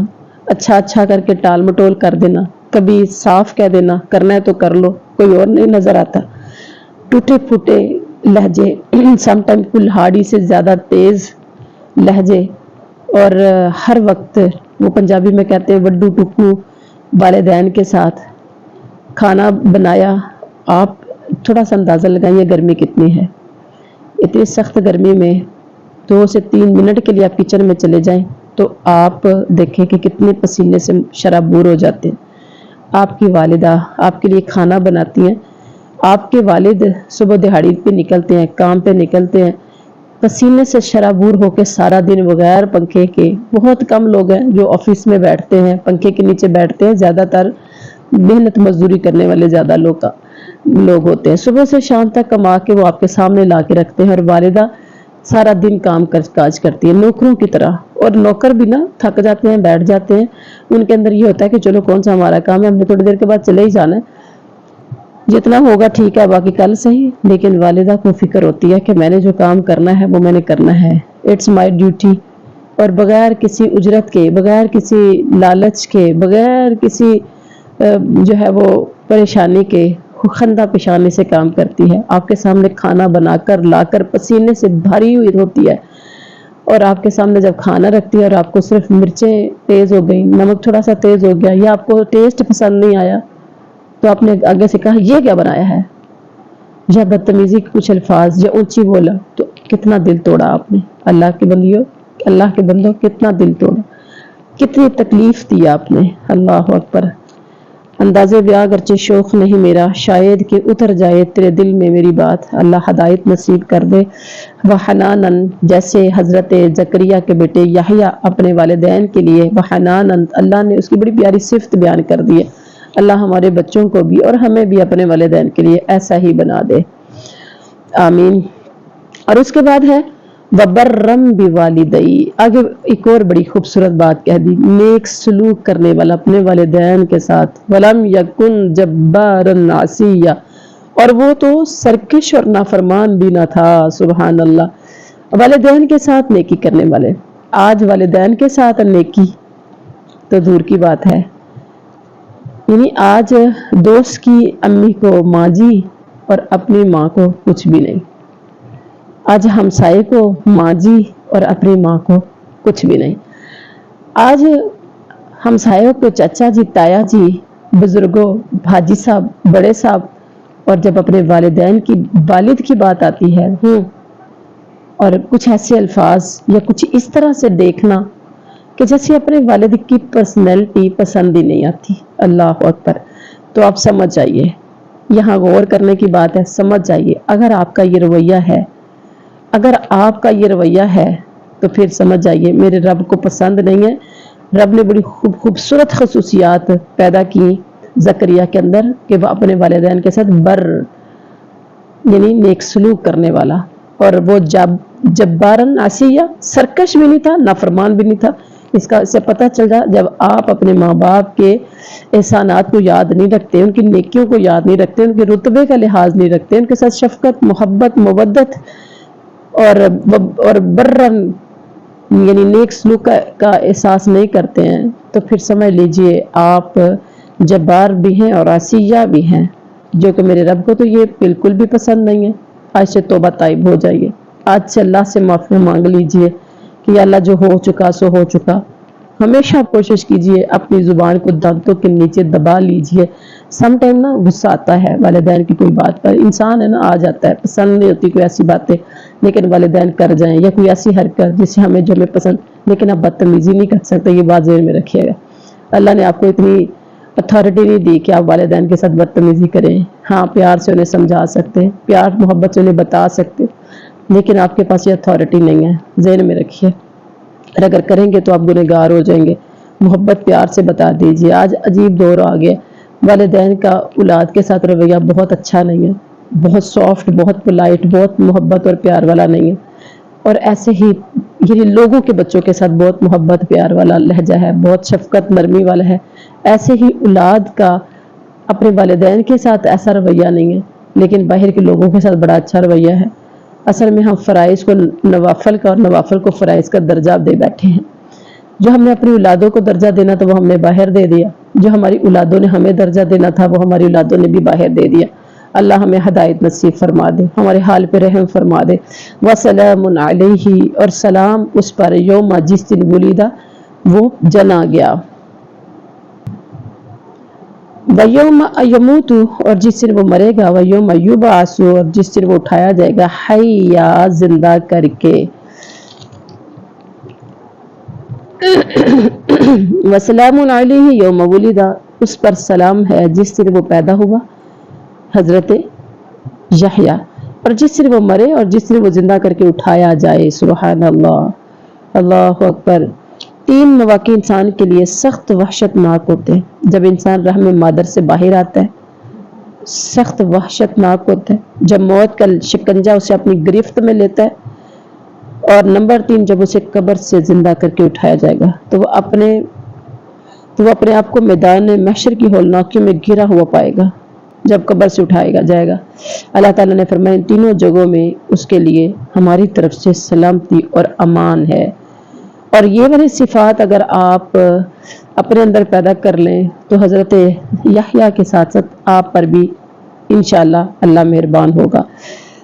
اچھا کر کے ٹال مٹول کر دینا، کبھی صاف کہہ دینا کرنا ہے تو کر لو، کوئی اور نہیں نظر آتا، ٹوٹے پھوٹے لہجے، سم ٹائم کلہاڑی سے زیادہ تیز لہجے، اور ہر وقت وہ پنجابی میں کہتے ہیں وڈو ٹکو والدین کے ساتھ۔ کھانا بنایا، آپ تھوڑا سا اندازہ لگائیے گرمی کتنی ہے، اتنی سخت گرمی میں 2 سے 3 منٹ کے لیے آپ کچن میں چلے جائیں تو آپ دیکھیں کہ کتنے پسینے سے شرابور ہو جاتے ہیں۔ آپ کی والدہ آپ کے لیے کھانا بناتی ہیں، آپ کے والد صبح دہاڑی پہ نکلتے ہیں، کام پہ نکلتے ہیں، پسینے سے شرابور ہو کے سارا دن بغیر پنکھے کے۔ بہت کم لوگ ہیں جو آفس میں بیٹھتے ہیں، پنکھے کے نیچے بیٹھتے ہیں، زیادہ تر محنت مزدوری کرنے والے زیادہ لوگ ہوتے ہیں۔ صبح سے شام تک کما کے وہ آپ کے سامنے لا کے رکھتے ہیں، اور والدہ سارا دن کام کاج کرتی ہے نوکروں کی طرح، اور نوکر بھی نا تھک جاتے ہیں، بیٹھ جاتے ہیں، ان کے اندر یہ ہوتا ہے کہ چلو کون سا ہمارا کام ہے، ہم نے تھوڑی دیر کے بعد چلے ہی جانا ہے، جتنا ہوگا ٹھیک ہے، باقی کل صحیح، لیکن والدہ کو فکر ہوتی ہے کہ میں نے جو کام کرنا ہے وہ میں نے کرنا ہے، اٹس مائی ڈیوٹی، اور بغیر کسی اجرت کے، بغیر کسی لالچ کے، بغیر کسی جو ہے وہ پریشانی کے خندہ پیشانی سے کام کرتی ہے. آپ کے سامنے کھانا بنا کر لا کر پسینے سے بھری ہوئی ہوتی ہے، اور آپ کے سامنے جب کھانا رکھتی ہے اور آپ کو صرف مرچیں تیز ہو گئی، نمک تھوڑا سا تیز ہو گیا، یا آپ کو ٹیسٹ پسند نہیں آیا، تو آپ نے آگے سے کہا یہ کیا بنایا ہے، یا بدتمیزی کے کچھ الفاظ یا اونچی بولا، تو کتنا دل توڑا آپ نے. اللہ کے بندیوں، اللہ کے بندوں، کتنا دل توڑا، کتنی تکلیف دی آپ نے. اللہ اکبر. اندازے بیاں اگرچہ شوق نہیں میرا، شاید کہ اتر جائے تیرے دل میں میری بات. اللہ ہدایت نصیب کر دے. وحنانن، جیسے حضرت زکریا کے بیٹے یحییٰ اپنے والدین کے لیے وحنانن، اللہ نے اس کی بڑی پیاری صفت بیان کر دی ہے. اللہ ہمارے بچوں کو بھی اور ہمیں بھی اپنے والدین کے لیے ایسا ہی بنا دے. آمین. اور اس کے بعد ہے وبرم بوالدی. آگے ایک اور بڑی خوبصورت بات کہہ دی، نیک سلوک کرنے والا اپنے والدین کے ساتھ. ولم یکن جبارا عصیا، اور وہ تو سرکش اور نافرمان بھی نہ تھا. سبحان اللہ. والدین کے ساتھ نیکی کرنے والے. آج والدین کے ساتھ نیکی تو دور کی بات ہے، یعنی آج دوست کی امی کو ماں جی اور اپنی ماں کو کچھ بھی نہیں. آج ہمسائے کو ماں جی اور اپنی ماں کو کچھ بھی نہیں. آج ہمسایوں کو چچا جی، تایا جی، بزرگوں، بھاجی صاحب، بڑے صاحب، اور جب اپنے والدین کی، والد کی بات آتی ہے اور کچھ ایسے الفاظ یا کچھ اس طرح سے دیکھنا کہ جیسے اپنے والد کی پرسنالٹی پسند ہی نہیں آتی. اللہ اکبر. تو آپ سمجھ جائیے، یہاں غور کرنے کی بات ہے. سمجھ جائیے، اگر آپ کا یہ رویہ ہے، اگر آپ کا یہ رویہ ہے تو پھر سمجھ جائیے میرے رب کو پسند نہیں ہے. رب نے بڑی خوبصورت خصوصیات پیدا کی زکریا کے اندر کہ وہ اپنے والدین کے ساتھ یعنی نیک سلوک کرنے والا، اور وہ جبارن عصیہ، سرکش بھی نہیں تھا، نافرمان بھی نہیں تھا. اس کا سے پتہ چل رہا جب آپ اپنے ماں باپ کے احسانات کو یاد نہیں رکھتے، ان کی نیکیوں کو یاد نہیں رکھتے، ان کے رتبے کا لحاظ نہیں رکھتے، ان کے ساتھ شفقت، محبت، مودت اور برن یعنی نیک سلوک کا احساس نہیں کرتے ہیں، تو پھر سمجھ لیجئے آپ جبار بھی ہیں اور عصیہ بھی ہیں، جو کہ میرے رب کو تو یہ بالکل بھی پسند نہیں ہے. آج سے توبہ طائب ہو جائیے. آج سے اللہ سے معافی مانگ لیجئے کہ یا اللہ جو ہو چکا سو ہو چکا. ہمیشہ کوشش کیجئے اپنی زبان کو دانتوں کے نیچے دبا لیجئے. سم ٹائم نا غصہ آتا ہے والدین کی کوئی بات پر، انسان ہے نا آ جاتا ہے، پسند نہیں ہوتی کوئی ایسی باتیں، لیکن والدین کر جائیں یا کوئی ایسی حرکت جس سے جو ہمیں پسند، لیکن آپ بدتمیزی نہیں کر سکتے. یہ بات ذہن میں رکھیے گا. اللہ نے آپ کو اتنی اتھارٹی نہیں دی کہ آپ والدین کے ساتھ بدتمیزی کریں. ہاں پیار سے انہیں سمجھا سکتے، پیار محبت سے انہیں بتا سکتے، لیکن آپ کے پاس یہ اتھارٹی نہیں ہے. ذہن میں رکھیے، اور اگر کریں گے تو آپ گنہگار ہو جائیں گے. محبت پیار سے بتا دیجیے. آج عجیب دور آ گیا، والدین کا اولاد کے ساتھ رویہ بہت اچھا نہیں ہے، بہت سافٹ، بہت پولائٹ، بہت محبت اور پیار والا نہیں ہے. اور ایسے ہی یعنی لوگوں کے بچوں کے ساتھ بہت محبت پیار والا لہجہ ہے، بہت شفقت نرمی والا ہے. ایسے ہی اولاد کا اپنے والدین کے ساتھ ایسا رویہ نہیں ہے، لیکن باہر کے لوگوں کے ساتھ بڑا اچھا رویہ ہے. اصل میں ہم فرائض کو نوافل کا اور نوافل کو فرائض کا درجہ دے بیٹھے ہیں. جو ہم نے اپنی اولادوں کو درجہ دینا تھا وہ ہم نے باہر دے دیا، جو ہماری اولادوں نے ہمیں درجہ دینا تھا وہ ہماری اولادوں نے بھی باہر دے دیا. اللہ ہمیں ہدایت نصیب فرما دے، ہمارے حال پہ رحم فرما دے. وسلام علیہ، اور سلام اس پر یوم جس دن ولیدہ وہ جنا گیا، ویوم یموت، اور جس دن وہ مرے گا، ویوم یبعث، اور جس دن وہ اٹھایا جائے گا، حیا، زندہ کر کے. وسلام علیہ یوم ولیدہ، اس پر سلام ہے جس دن وہ پیدا ہوا، حضرت یحییٰ، اور جس دن وہ مرے اور جس دن وہ زندہ کر کے اٹھایا جائے. سبحان اللہ. اللہ اکبر. 3 مواقع انسان کے لیے سخت وحشت ناک ہوتے ہیں. جب انسان رحم مادر سے باہر آتا ہے سخت وحشت ناک ہوتا ہے، جب موت کا شکنجہ اسے اپنی گرفت میں لیتا ہے، اور نمبر 3 جب اسے قبر سے زندہ کر کے اٹھایا جائے گا تو وہ اپنے آپ کو میدان محشر کی ہولناکیوں میں گھرا ہوا پائے گا. جب قبر سے اٹھایا جائے گا۔ اللہ تعالیٰ نے فرمایا ان تینوں جگہوں میں اس کے لیے ہماری طرف سے سلامتی اور امان ہے۔ اور یہ والی صفات اگر آپ اپنے اندر پیدا کر لیں تو حضرت یحییٰ کے ساتھ ساتھ آپ پر بھی انشاءاللہ اللہ مہربان ہوگا۔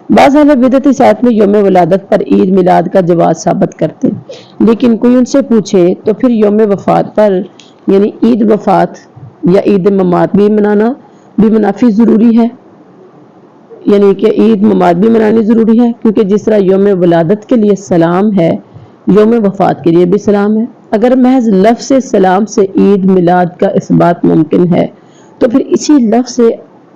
بعض اہل بدعت اس آیت میں یوم ولادت پر عید میلاد کا جواز ثابت کرتے ہیں، لیکن کوئی ان سے پوچھے تو پھر یوم وفات پر یعنی عید وفات یا عید ممات بھی منانا بھی منافی ضروری ہے، یعنی کہ عید ممات بھی منانی ضروری ہے، کیونکہ جس طرح یوم ولادت کے لیے سلام ہے یوم وفات کے لیے بھی سلام ہے۔ اگر محض لفظ سلام سے عید میلاد کا اثبات ممکن ہے تو پھر اسی لفظ سے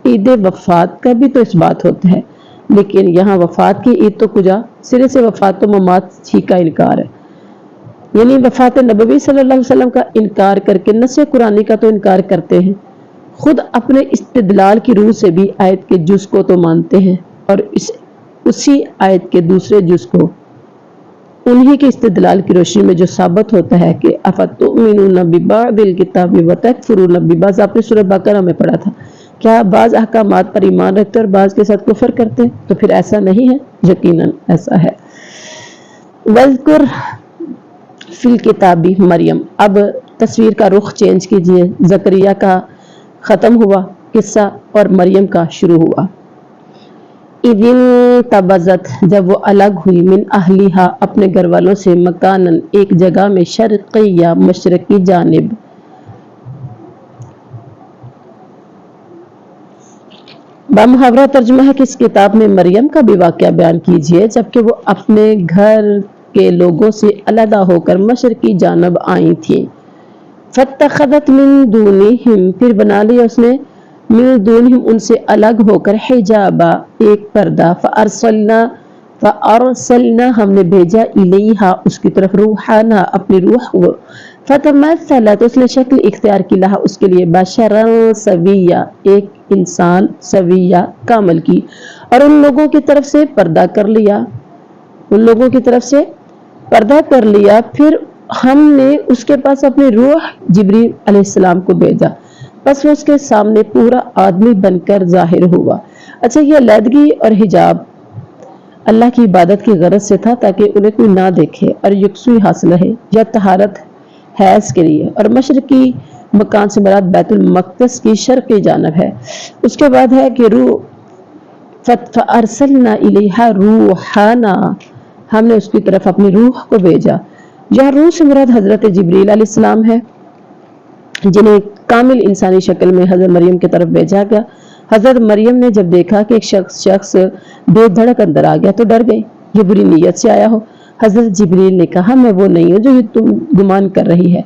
عید وفات کا بھی تو اثبات ہوتا ہے، لیکن یہاں وفات کی عید تو کجا، سرے سے وفات و ممات ہی کا انکار ہے، یعنی وفات نبوی صلی اللہ علیہ وسلم کا انکار کر کے نص قرآنی کا تو انکار کرتے ہیں، خود اپنے استدلال کی روح سے بھی آیت کے جز کو تو مانتے ہیں، اور اسی آیت کے دوسرے جز کو انہی کے استدلال کی روشنی میں جو ثابت ہوتا ہے کہ افتؤمنون ببعض الکتاب وتکفرون ببعض، آپ نے سورہ بقرہ میں پڑھا تھا، کیا بعض احکامات پر ایمان رکھتے اور بعض کے ساتھ کفر کرتے ہیں؟ تو پھر ایسا نہیں ہے، یقیناً ایسا ہے۔ وَاذْكُرْ فِي الْكِتَابِ مریم، اب تصویر کا رخ چینج کیجئے، زکریا کا ختم ہوا قصہ اور مریم کا شروع ہوا۔ اِذِ انتبذت، جب وہ الگ ہوئی، من اہلیہا، اپنے گھر والوں سے، مکاناً، ایک جگہ میں، شرقیہ، مشرقی جانب۔ بامحاورہ ترجمہ ہے کہ اس کتاب میں مریم کا بھی واقعہ بیان کیجئے جبکہ وہ اپنے گھر کے لوگوں سے علیحدہ ہو کر مشرقی جانب آئی تھیں۔ فاتخذت من دونہم، پھر بنا لیا اس نے، من دونہم، ان سے الگ ہو کر، حجابا، ایک پردہ، فارسلنا، ہم نے بھیجا، الیہا، اس کی طرف، روحانا، اپنی روح کو، فتمثلت، اس نے شکل اختیار کی، لہا، اس کے لیے، بشرا سویا، ایک انسان، سویا، کامل کی، اور ان لوگوں کی طرف سے پردہ کر لیا، ان لوگوں کی طرف سے پردہ کر لیا، پھر ہم نے اس کے پاس اپنی روح جبریل علیہ السلام کو بھیجا، بس وہ اس کے سامنے پورا آدمی بن کر ظاہر ہوا۔ اچھا، یہ علیحدگی اور حجاب اللہ کی عبادت کی غرض سے تھا تاکہ انہیں کوئی نہ دیکھے اور یکسوئی حاصل رہے، یا طہارت حیض کے لیے، اور مشرقی مکان سے مراد بیت المقدس کی شرقی جانب ہے۔ اس کے بعد ہے کہ فارسلنا الیہا روحانا، ہم نے اس کی طرف اپنی روح کو بھیجا۔ یہاں روح سے مراد حضرت جبریل علیہ السلام ہے جنہیں کامل انسانی شکل میں حضرت مریم کی طرف بھیجا گیا۔ حضرت مریم نے جب دیکھا کہ ایک شخص بے دھڑک اندر آ گیا تو ڈر گئی، یہ بری نیت سے آیا ہو۔ حضرت جبریل نے کہا میں وہ نہیں ہوں جو یہ تم گمان کر رہی ہے،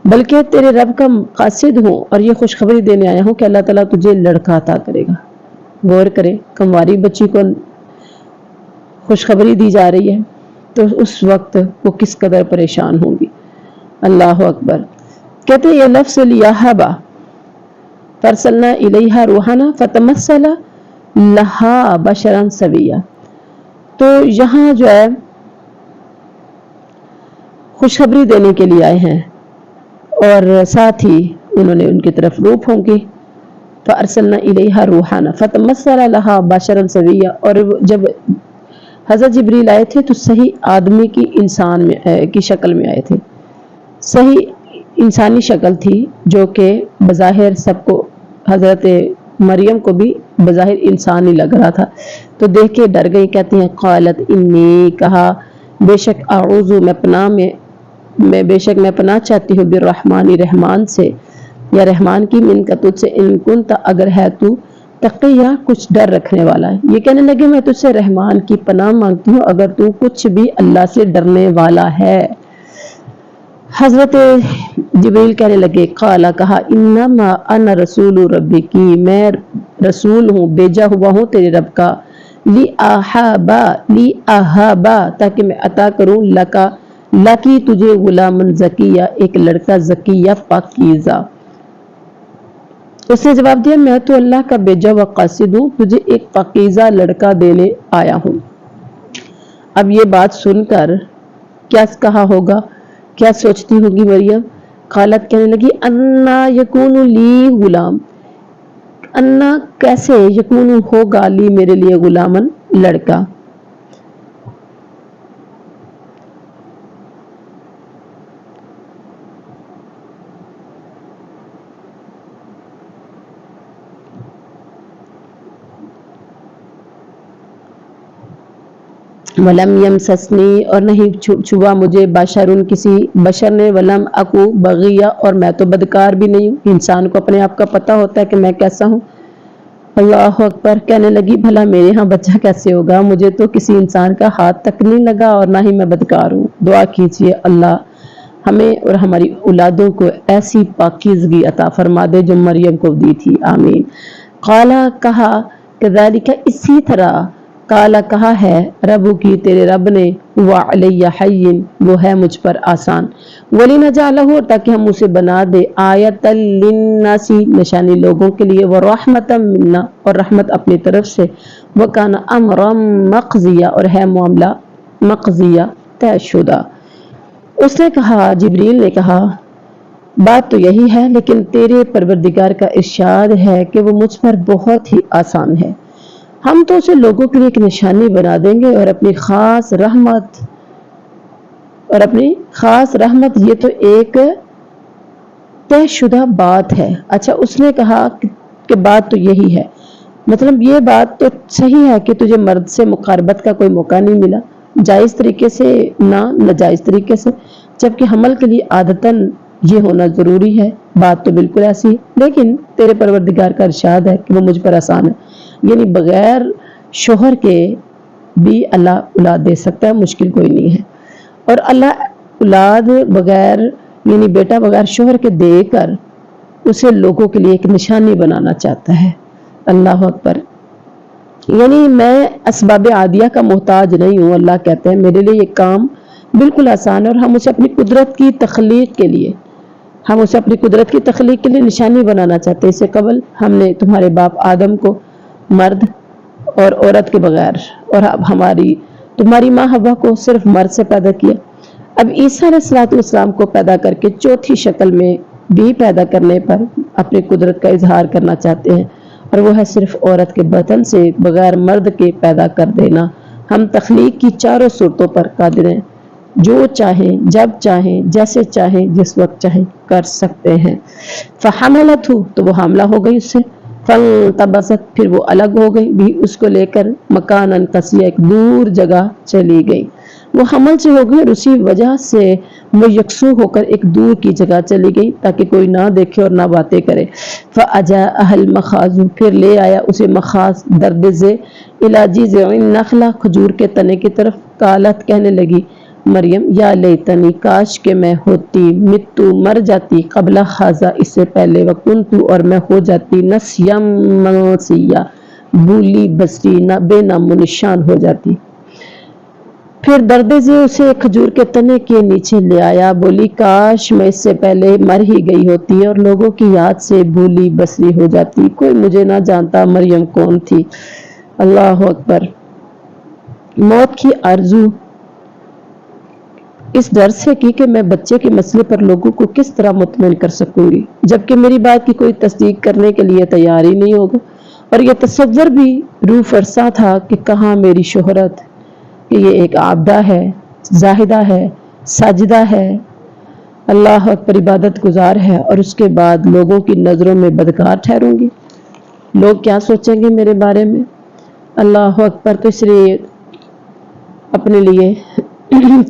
بلکہ تیرے رب کا قاصد ہوں اور یہ خوشخبری دینے آیا ہوں کہ اللہ تعالیٰ تجھے لڑکا عطا کرے گا۔ غور کریں، کنواری بچی کو خوشخبری دی جا رہی ہے تو اس وقت وہ کس قدر پریشان ہوں گی۔ اللہ اکبر۔ کہتے ہیں یہ لفظ لیہبا، فرسلنا الیہا روحانا فتمثل لہا بشرا سویا، تو یہاں جو ہے خوشخبری دینے کے لیے آئے ہیں اور ساتھ ہی انہوں نے ان کی طرف روح پھونکی۔ فارسلنا الیہا روحانا فتمثل لہا بشرا سویا، اور جب حضرت جبریل آئے تھے تو صحیح آدمی کی انسان میں کی شکل میں آئے تھے، صحیح انسانی شکل تھی جو کہ بظاہر سب کو، حضرت مریم کو بھی بظاہر انسان ہی لگ رہا تھا، تو دیکھ کے ڈر گئی۔ کہتی ہیں قالت انی، کہا بے شک، اعوذ، میں بے شک میں پناہ چاہتی ہوں، بالرحمن، رحمان سے، یا رحمان کی، من کا، تجھ سے، ان کنت، اگر ہے تو، تقیہ، کچھ ڈر رکھنے والا ہے۔ یہ کہنے لگے میں تجھ سے رحمان کی پناہ مانگتی ہوں اگر تو کچھ بھی اللہ سے ڈرنے والا ہے۔ حضرت جبریل کہنے لگے، قالا، کہا، انما انا رسول ربک، میں رسول ہوں، بھیجا ہوا ہوں تیرے رب کا، اہابا، تاکہ میں عطا کروں، لکی، تجھے، غلام زکیہ، ایک لڑکا، زکیہ، پاکیزہ۔ اس نے جواب دیا میں تو اللہ کا بھیجا ہوا قاصد ہوں، تجھے ایک پاکیزہ لڑکا دینے آیا ہوں۔ اب یہ بات سن کر کیا کہا ہوگا، کیا سوچتی ہوگی مریم؟ قالت، کہنے لگی، انا یکون لی غلام، انا کیسے، یکون ہوگا، لی میرے لیے، غلامن لڑکا. ولم یمسسنی اور نہیں چھوا مجھے، بشرن کسی بشر نے، ولم اکو بغیہ اور میں تو بدکار بھی نہیں ہوں. انسان کو اپنے آپ کا پتہ ہوتا ہے کہ میں کیسا ہوں. اللہ اکبر. کہنے لگی بھلا میرے ہاں بچہ کیسے ہوگا، مجھے تو کسی انسان کا ہاتھ تک نہیں لگا اور نہ ہی میں بدکار ہوں. دعا کیجئے اللہ ہمیں اور ہماری اولادوں کو ایسی پاکیزگی عطا فرما دے جو مریم کو دی تھی. آمین. قالا کہا، کذالک اسی طرح، قالا کہا ہے، ربو کی تیرے رب نے، وعلی حین وہ ہے مجھ پر آسان، وَلِنَجْعَلَهُ تاکہ ہم اسے بنا دے، آیۃ للناس نشانی لوگوں کے لیے، وَرَحْمَةً مِنَّا اور رحمت اپنی طرف سے، وَكَانَ أَمْرًا مَقْضِيًّا اور ہے معاملہ مقضیہ طے شدہ. اس نے کہا، جبریل نے کہا، بات تو یہی ہے لیکن تیرے پروردگار کا ارشاد ہے کہ وہ مجھ پر بہت ہی آسان ہے. ہم تو اسے لوگوں کے لیے ایک نشانی بنا دیں گے اور اپنی خاص رحمت یہ تو ایک طے شدہ بات ہے. اچھا اس نے کہا کہ بات تو یہی ہے، مطلب یہ بات تو صحیح ہے کہ تجھے مرد سے مقاربت کا کوئی موقع نہیں ملا، جائز طریقے سے نہ ناجائز طریقے سے، جبکہ حمل کے لیے عادتاً یہ ہونا ضروری ہے. بات تو بالکل ایسی ہے لیکن تیرے پروردگار کا ارشاد ہے کہ وہ مجھ پر آسان ہے. یعنی بغیر شوہر کے بھی اللہ اولاد دے سکتا ہے، مشکل کوئی نہیں ہے. اور اللہ اولاد بغیر یعنی بیٹا بغیر شوہر کے دے کر اسے لوگوں کے لیے ایک نشانی بنانا چاہتا ہے. اللہ اکبر. یعنی میں اسباب عادیہ کا محتاج نہیں ہوں. اللہ کہتے ہیں میرے لیے یہ کام بالکل آسان ہے اور ہم اسے اپنی قدرت کی تخلیق کے لیے نشانی بنانا چاہتے ہیں. اس سے قبل ہم نے تمہارے باپ آدم کو مرد اور عورت کے بغیر، اور اب تمہاری ماں حوا کو صرف مرد سے پیدا کیا. اب عیسیٰ علیہ السلام کو پیدا کر کے چوتھی شکل میں بھی پیدا کرنے پر اپنی قدرت کا اظہار کرنا چاہتے ہیں، اور وہ ہے صرف عورت کے بطن سے بغیر مرد کے پیدا کر دینا. ہم تخلیق کی چاروں صورتوں پر قادر ہیں، جو چاہیں جب چاہیں جیسے چاہیں جس وقت چاہیں کر سکتے ہیں. فحملتہ تو وہ حاملہ ہو گئی اس سے، فانتبست پھر وہ الگ ہو گئی، بھی اس کو لے کر مکاناً قصیہ ایک دور جگہ چلی گئی. وہ حمل سے ہو گئی اور اسی وجہ سے وہ یکسو ہو کر ایک دور کی جگہ چلی گئی تاکہ کوئی نہ دیکھے اور نہ باتیں کرے. فَأَجَاءَهَا الْمَخَاضُ پھر لے آیا اسے مخاض درد ذے اِلیٰ جِذْعِ النَّخْلَةِ کھجور کے تنے کی طرف. قالت کہنے لگی مریم، یا لیتنی کاش کہ میں ہوتی، متو مر جاتی، قبل ھذا اس سے پہلے، وکنتو اور میں ہو جاتی، نسیا منسیا بھولی بسری بے نام و نشان ہو جاتی. پھر درد سے اسے کھجور کے تنے کے نیچے لے آیا، بولی کاش میں اس سے پہلے مر ہی گئی ہوتی اور لوگوں کی یاد سے بھولی بسری ہو جاتی، کوئی مجھے نہ جانتا مریم کون تھی. اللہ اکبر. موت کی آرزو اس ڈر سے کی کہ میں بچے کے مسئلے پر لوگوں کو کس طرح مطمئن کر سکوں گی جبکہ میری بات کی کوئی تصدیق کرنے کے لیے تیار ہی نہیں ہوگا. اور یہ تصور بھی روح فرسا تھا کہ کہاں میری شہرت، کہ یہ ایک عابدہ ہے، زاہدہ ہے، ساجدہ ہے، اللہ اکبر عبادت گزار ہے، اور اس کے بعد لوگوں کی نظروں میں بدکار ٹھہروں گی. لوگ کیا سوچیں گے میرے بارے میں. اللہ اکبر. تو اس لیے اپنے لیے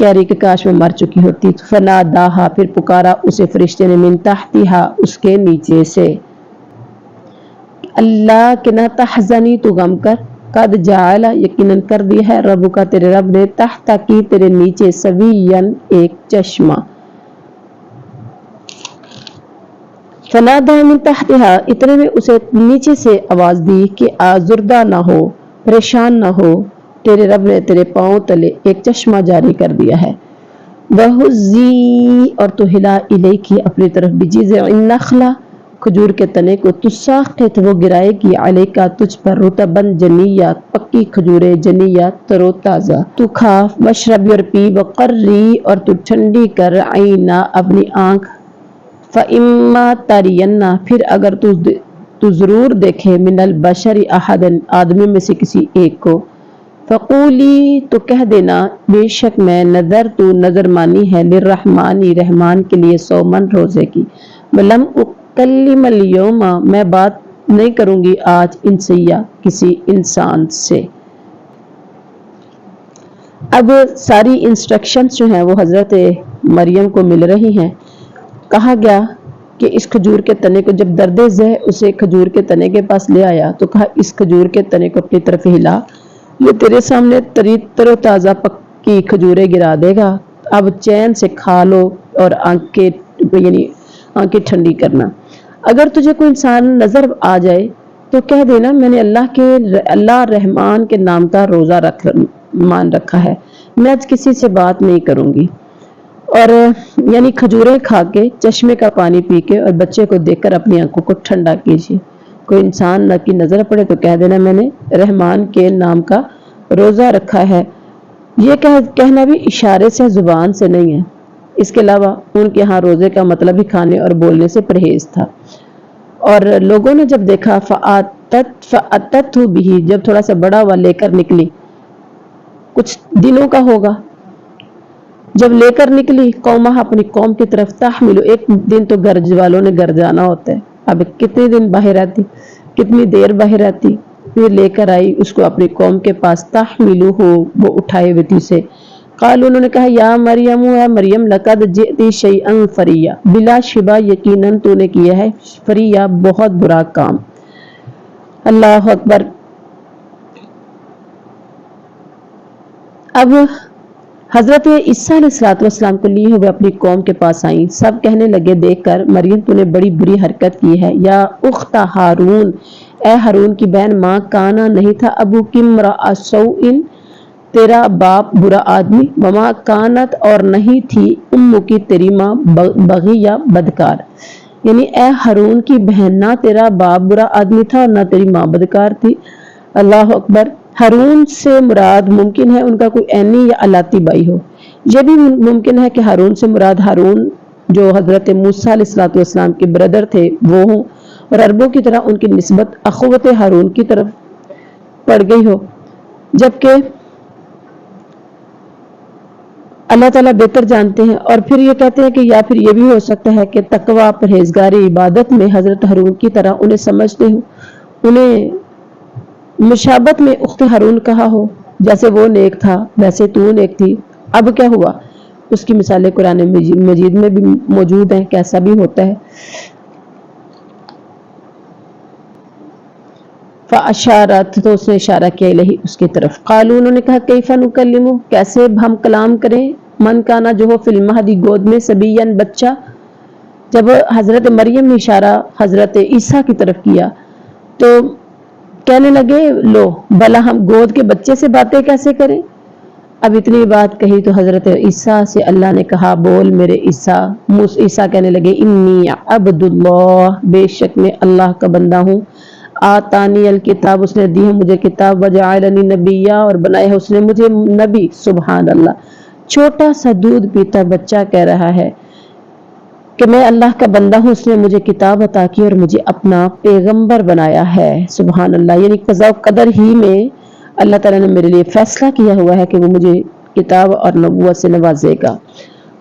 کہہ رہی کہ کاش میں مر چکی ہوتی. فناداہا پھر پکارا اسے فرشتے نے، من تحتہا اس کے نیچے سے، اللہ کہ نہ تحزنی تو غم کر، قد جعل یقیناً کر دیا ہے، رب کا تیرے رب نے، تحت کی تیرے نیچے، سویاً ایک چشمہ. فناداہا من تحتہا اتنے میں اسے نیچے سے آواز دی کہ آزردہ نہ ہو، پریشان نہ ہو، تیرے رب نے تیرے پاؤں تلے ایک چشمہ جاری کر دیا ہے. وَهُزِّي اور تو ہلا الیکی اپنی طرف، بِجِذْعِ النَّخْلَةِ کھجور کے تنے کو، تساقط وہ گرائے گی، علیکا تجھ پر، رطباً جنیہ پکی کھجورے، جنیہ ترو تازہ، تو کھا، وشربی اور پی، وقرری اور تو ٹھنڈی کر، عینا اپنی آنکھ، فَإِمَّا تَرَيَنَّ پھر اگر تو تو ضرور دیکھے من البشر احدن آدمی میں سے کسی ایک کو، فقولی تو کہہ دینا بے شک میں نظر تو نظر مانی ہے للرحمانی رحمان کے لیے صومن روزے کی، ولم اکلم اليوم میں بات نہیں کروں گی آج انسیا کسی انسان سے۔ اب ساری انسٹرکشنز جو ہیں وہ حضرت مریم کو مل رہی ہیں۔ کہا گیا کہ اس کھجور کے تنے کو، جب درد ذہ اسے کھجور کے تنے کے پاس لے آیا تو کہا اس کھجور کے تنے کو اپنی طرف ہلا، یہ تیرے سامنے تر و تازہ پکی کھجوریں گرا دے گا، اب چین سے کھا لو اور آنکھیں ٹھنڈی کرنا۔ اگر تجھے کوئی انسان نظر آ جائے تو کہہ دینا میں نے اللہ رحمان کے نام کا روزہ مان رکھا ہے، میں آج کسی سے بات نہیں کروں گی، اور یعنی کھجوریں کھا کے، چشمے کا پانی پی کے اور بچے کو دیکھ کر اپنی آنکھوں کو ٹھنڈا کیجیے۔ کوئی انسان کی نظر پڑے تو کہہ دینا میں نے رحمان کے نام کا روزہ رکھا ہے۔ یہ کہنا بھی اشارے سے، زبان سے نہیں ہے۔ اس کے علاوہ ان کے ہاں روزے کا مطلب ہی کھانے اور بولنے سے پرہیز تھا۔ اور لوگوں نے جب دیکھا فَأَتَتْهُ بِهِ، جب تھوڑا سا بڑا ہوا لے کر نکلی، کچھ دنوں کا ہوگا، جب لے کر نکلی قومہ اپنی قوم کی طرف، تحمل، ایک دن تو گھر والوں نے گھر جانا ہوتا ہے، اب کتنے دن باہر آتی، کتنی دیر باہر آتی، پھر لے کر آئی اس کو اپنی قوم کے پاس، تحملہ وہ اٹھائے ہوئے تھی سے، قال انہوں نے کہا یا مریم، اے مریم، لقد جئتی شیئا فریا، بلا شبہ یقیناً تو نے کیا ہے فریا بہت برا کام۔ اللہ اکبر۔ اب حضرت عیسیٰ علیہ السلام کو لیے ہوئے اپنی قوم کے پاس آئیں، سب کہنے لگے دیکھ کر مریم تو نے بڑی بری حرکت کی ہے، یا اخت ہارون، اے ہارون کی بہن، ماں کانا نہیں تھا ابو کی امرأ سوء، تیرا باپ برا آدمی، وما کانت اور نہیں تھی امو کی تیری ماں بغی یا بدکار، یعنی اے ہارون کی بہن نہ تیرا باپ برا آدمی تھا اور نہ تیری ماں بدکار تھی۔ اللہ اکبر۔ ہارون سے مراد ممکن ہے ان کا کوئی عینی یا الاتی بھائی ہو، یہ بھی ممکن ہے کہ ہارون سے مراد ہارون جو حضرت موسیٰ علیہ السلام کے بردر تھے وہ ہوں، اور عربوں کی طرح ان کی نسبت اخوت ہارون کی طرف پڑ گئی ہو، جبکہ اللہ تعالیٰ بہتر جانتے ہیں۔ اور پھر یہ کہتے ہیں کہ یا پھر یہ بھی ہو سکتا ہے کہ تقوی، پرہیزگاری، عبادت میں حضرت ہارون کی طرح انہیں سمجھتے ہوں، انہیں مشابت میں اخت ہارون کہا ہو، جیسے وہ نیک تھا ویسے تو نیک تھی، اب کیا ہوا، اس کی مثالیں قرآن مجید میں بھی موجود ہیں، کیسا بھی ہوتا ہے۔ فاشارت، تو اس نے اشارہ کیا الہی، اس کی طرف، قالوا انہوں نے کہا کیف نکلم، کیسے ہم کلام کریں، من کانا جو ہو فی المہدی گود میں، صبیًا بچہ۔ جب حضرت مریم نے اشارہ حضرت عیسیٰ کی طرف کیا تو کہنے لگے لو بلا ہم گود کے بچے سے باتیں کیسے کریں۔ اب اتنی بات کہی تو حضرت عیسیٰ سے اللہ نے کہا بول میرے عیسیٰ۔ عیسیٰ کہنے لگے انی عبد اللہ، بے شک میں اللہ کا بندہ ہوں، آتانی الکتاب، اس نے دی ہے مجھے کتاب، وجعلنی نبیہ، اور بنایا ہے اس نے مجھے نبی۔ سبحان اللہ، چھوٹا سا دودھ پیتا بچہ کہہ رہا ہے کہ میں اللہ کا بندہ ہوں، اس نے مجھے کتاب عطا کی اور مجھے اپنا پیغمبر بنایا ہے۔ سبحان اللہ، یعنی قضاء و قدر ہی میں اللہ تعالیٰ نے میرے لیے فیصلہ کیا ہوا ہے کہ وہ مجھے کتاب اور نبوت سے نوازے گا۔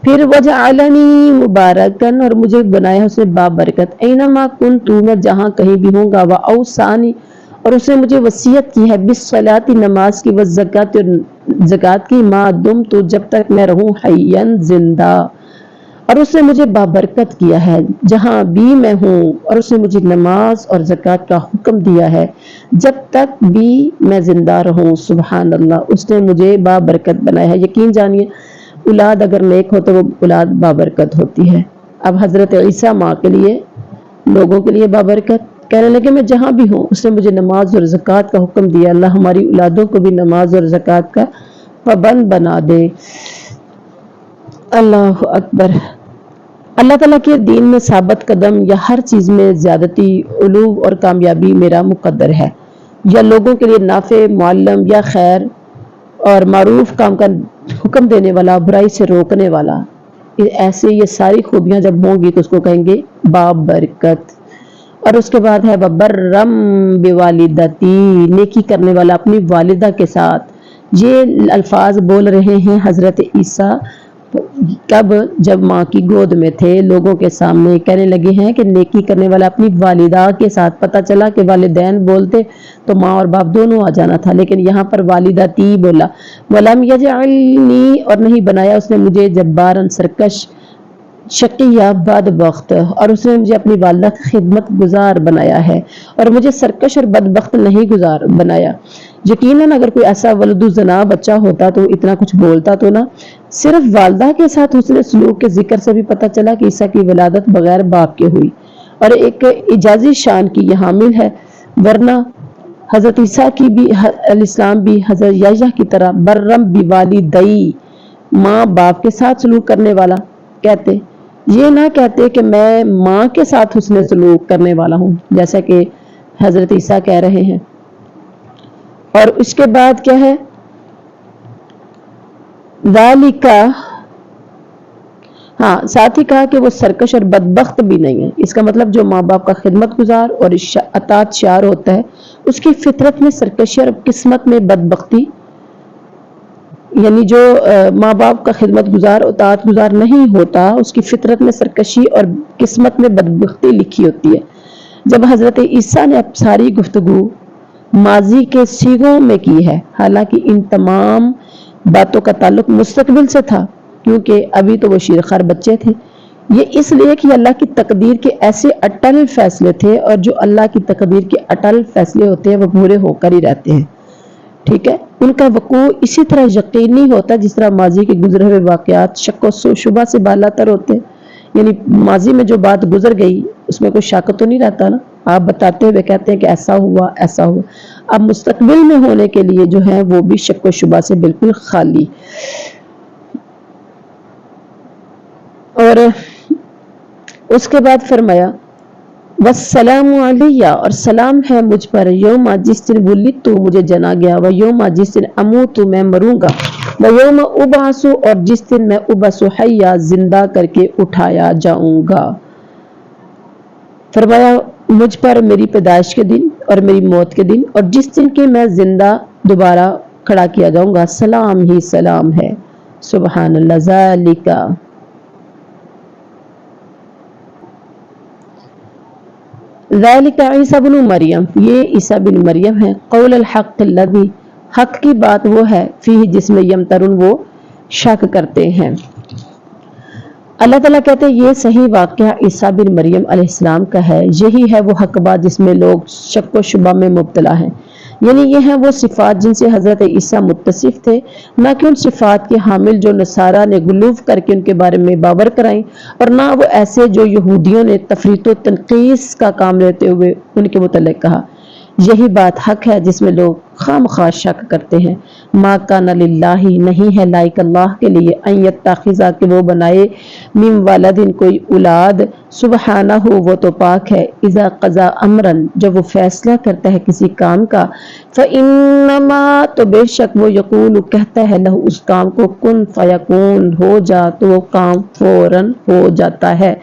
پھر وجعلنی مبارکن، اور مجھے بنایا اس نے بابرکت، اینما کنت، میں جہاں کہیں بھی ہوں گا، واوصانی، اور اس نے مجھے وصیت کی ہے، بالصلاۃ، نماز کی، والزکاۃ، اور زکات کی، ما دمت، جب تک میں رہوں، حیا، زندہ، اور اس نے مجھے بابرکت کیا ہے جہاں بھی میں ہوں، اور اس نے مجھے نماز اور زکات کا حکم دیا ہے جب تک بھی میں زندہ رہوں۔ سبحان اللہ، اس نے مجھے بابرکت بنایا ہے۔ یقین جانیے اولاد اگر نیک ہو تو وہ اولاد بابرکت ہوتی ہے۔ اب حضرت عیسیٰ ماں کے لیے، لوگوں کے لیے بابرکت، کہنے لگے میں جہاں بھی ہوں، اس نے مجھے نماز اور زکات کا حکم دیا، اللہ ہماری اولادوں کو بھی نماز اور زکات کا پابند بنا دے۔ اللہ اکبر۔ اللہ تعالیٰ کے دین میں ثابت قدم یا ہر چیز میں زیادتی، علو اور کامیابی میرا مقدر ہے، یا لوگوں کے لیے نافع، معلم یا خیر اور معروف کام کا حکم دینے والا، برائی سے روکنے والا، ایسے یہ ساری خوبیاں جب ہوں گی تو اس کو کہیں گے باب برکت۔ اور اس کے بعد ہے وبرم بوالدتی، نیکی کرنے والا اپنی والدہ کے ساتھ۔ یہ الفاظ بول رہے ہیں حضرت عیسیٰ کب؟ جب ماں کی گود میں تھے، لوگوں کے سامنے کہنے لگے ہیں کہ نیکی کرنے والا اپنی والدہ کے ساتھ۔ پتہ چلا کہ والدین بولتے تو ماں اور باپ دونوں آ جانا تھا، لیکن یہاں پر والدتی بولا۔ وَلَمْ يَجْعَلْنِي، اور نہیں بنایا اس نے مجھے جباراً سرکش، شقیہ بدبخت، اور اس نے مجھے اپنی والدہ کی خدمت گزار بنایا ہے، اور مجھے سرکش اور بدبخت نہیں گزار بنایا۔ یقیناً اگر کوئی ایسا ولد الزنا بچہ ہوتا تو اتنا کچھ بولتا تو نہ۔ صرف والدہ کے ساتھ حسن سلوک کے ذکر سے بھی پتہ چلا کہ عیسیٰ کی ولادت بغیر باپ کے ہوئی اور ایک اعجازی شان کی یہ حامل ہے، ورنہ حضرت عیسیٰ کی بھی الاسلام بھی حضرت یحییٰ کی طرح برم بوالدی، ماں باپ کے ساتھ سلوک کرنے والا کہتے، یہ نہ کہتے کہ میں ماں کے ساتھ حسن سلوک کرنے والا ہوں، جیسا کہ حضرت عیسیٰ کہہ رہے ہیں۔ اور اس کے بعد کیا ہے؟ ذالک، ہاں ساتھ ہی کہا کہ وہ سرکش اور بدبخت بھی نہیں ہے۔ اس کا مطلب جو ماں باپ کا خدمت گزار اور اطاعت شعار ہوتا ہے، اس کی فطرت میں سرکشی اور قسمت میں بدبختی، یعنی جو ماں باپ کا خدمت گزار اور اطاعت گزار نہیں ہوتا، اس کی فطرت میں سرکشی اور قسمت میں بدبختی لکھی ہوتی ہے۔ جب حضرت عیسیٰ نے اب ساری گفتگو ماضی کے صیغوں میں کی ہے، حالانکہ ان تمام باتوں کا تعلق مستقبل سے تھا، کیونکہ ابھی تو وہ شیرخوار بچے تھے۔ یہ اس لیے کہ اللہ کی تقدیر کے ایسے اٹل فیصلے تھے، اور جو اللہ کی تقدیر کے اٹل فیصلے ہوتے ہیں وہ پورے ہو کر ہی رہتے ہیں، ٹھیک ہے۔ ان کا وقوع اسی طرح یقینی ہوتا جس طرح ماضی کے گزرے ہوئے واقعات شک و شبہ سے بالا تر ہوتے ہیں، یعنی ماضی میں جو بات گزر گئی اس میں کوئی شک تو نہیں رہتا نا، آپ بتاتے ہوئے کہتے ہیں کہ ایسا ہوا ایسا ہوا۔ اب مستقبل میں ہونے کے لیے جو ہے وہ بھی شک و شبہ سے بالکل خالی۔ اور اس کے بعد فرمایا والسلام علیہ، اور سلام ہے مجھ پر، یوم جس دن ولدت مجھے جنا گیا، و یوم جس دن اموت میں مروں گا، و یوم ابعث، اور جس دن میں ابعث حیا زندہ کر کے اٹھایا جاؤں گا۔ فرمایا مجھ پر میری پیدائش کے دن اور میری موت کے دن اور جس دن کے میں زندہ دوبارہ کھڑا کیا جاؤں گا سلام ہی سلام ہے۔ سبحان اللہ۔ ذالک، ذالک عیسیٰ بن مریم، یہ عیسیٰ بن مریم ہے، قول الحق الذی، حق کی بات وہ ہے، فیہ جس میں یمترون وہ شک کرتے ہیں۔ اللہ تعالیٰ کہتے ہیں یہ صحیح واقعہ عیسیٰ بن مریم علیہ السلام کا ہے، یہی ہے وہ حق بات جس میں لوگ شک و شبہ میں مبتلا ہیں، یعنی یہ ہیں وہ صفات جن سے حضرت عیسیٰ متصف تھے، نہ کہ ان صفات کے حامل جو نصارہ نے غلو کر کے ان کے بارے میں باور کرائیں، اور نہ وہ ایسے جو یہودیوں نے تفریط و تنقیص کا کام لیتے ہوئے ان کے متعلق کہا۔ یہی بات حق ہے جس میں لوگ خواہ شک کرتے ہیں۔ ما کان للہ، نہیں ہے لائق اللہ کے لیے، ان یتخذ، کہ وہ بنائے، من والدن کوئی اولاد، سبحانہ وہ تو پاک ہے، اذا قضا امرن جب وہ فیصلہ کرتا ہے کسی کام کا، فانما تو بے شک وہ یقول کہتا ہے لہو اس کام کو، کن فیکون ہو جا، تو وہ کام فوراً ہو جاتا ہے۔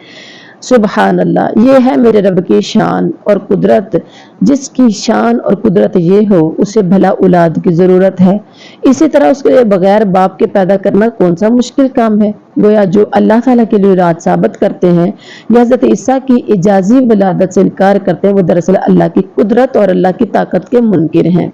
سبحان اللہ، یہ ہے میرے رب کی شان اور قدرت، جس کی شان اور قدرت یہ ہو اسے بھلا اولاد کی ضرورت ہے، اسی طرح اس کے لیے بغیر باپ کے پیدا کرنا کون سا مشکل کام ہے۔ گویا جو اللہ تعالیٰ کے لیے اولاد ثابت کرتے ہیں یا حضرت عیسیٰ کی اجازی ولادت سے انکار کرتے ہیں، وہ دراصل اللہ کی قدرت اور اللہ کی طاقت کے منکر ہیں۔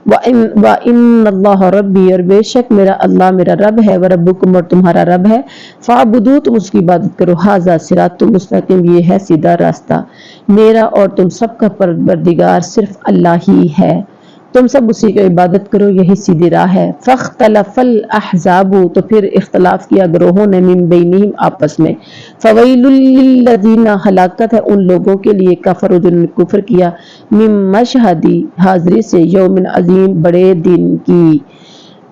وَإِنَّ اللَّهَ رَبِّي، اور بے شک میرا اللہ میرا رب ہے، وَرَبُّكُمْ اور تمہارا رب ہے، فَاعْبُدُوهُ تم اس کی عبادت کرو، هَذَا صِرَاطٌ مستقیم یہ ہے سیدھا راستہ، میرا اور تم سب کا پروردگار صرف اللہ ہی ہے، تم سب اسی کی عبادت کرو، یہی سیدھی راہ ہے۔ فَاخْتَلَفَ الْأَحْزَابُ تو پھر اختلاف کیا گروہوں نے، مِن بَيْنِهِمْ آپس میں، فَوَيْلٌ لِّلَّذِينَ ہلاکت ہے ان لوگوں کے لیے، کفروا جنہوں نے کفر کیا، مِن مَشْهَدِ حاضری سے، یوم عظیم بڑے دن کی۔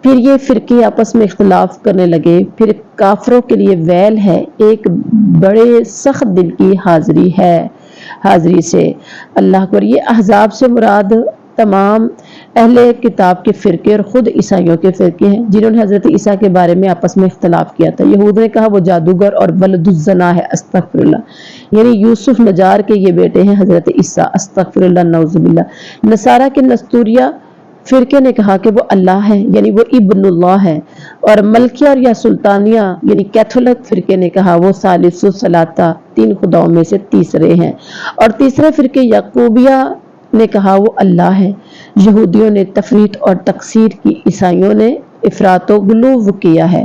پھر یہ فرقے آپس میں اختلاف کرنے لگے، پھر کافروں کے لیے ویل ہے ایک بڑے سخت دن کی حاضری ہے، حاضری سے۔ اللہ اکبر۔ یہ احزاب سے مراد تمام اہل کتاب کے فرقے اور خود عیسائیوں کے فرقے ہیں جنہوں نے حضرت عیسیٰ کے بارے میں آپس میں اختلاف کیا تھا۔ یہود نے کہا وہ جادوگر اور ولد الزنا ہے، استغفر اللہ، یعنی یوسف نجار کے یہ بیٹے ہیں حضرت عیسیٰ، استغفر اللہ نعوذ باللہ۔ نصارہ کے نستوریہ فرقے نے کہا کہ وہ اللہ ہے، یعنی وہ ابن اللہ ہے، اور ملکیہ اور یا سلطانیہ یعنی کیتھولک فرقے نے کہا وہ ثالث الثلاثہ، تین خداؤں میں سے تیسرے ہیں، اور تیسرے فرقے یعقوبیہ نے کہا وہ اللہ ہے۔ یہودیوں نے تفریط اور تقصیر کی، عیسائیوں نے افراط و غلو کیا ہے۔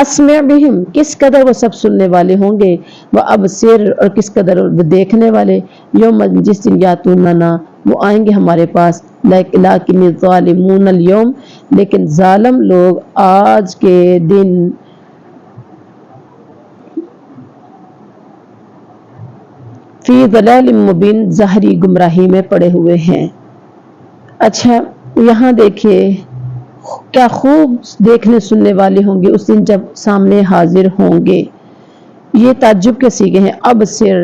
اسمع بہم، کس قدر وہ سب سننے والے ہوں گے، وہ ابصر، اور کس قدر وہ دیکھنے والے، یوم جس دن یاتوننا، وہ آئیں گے ہمارے پاس، لیکن الظالمون اليوم، لیکن ظالم لوگ آج کے دن فی ضلال مبین، ظاہری گمراہی میں پڑے ہوئے ہیں۔ اچھا یہاں دیکھیے کیا خوب دیکھنے سننے والے ہوں گے اس دن جب سامنے حاضر ہوں گے۔ یہ تعجب کے صیغے ہیں، ابصر،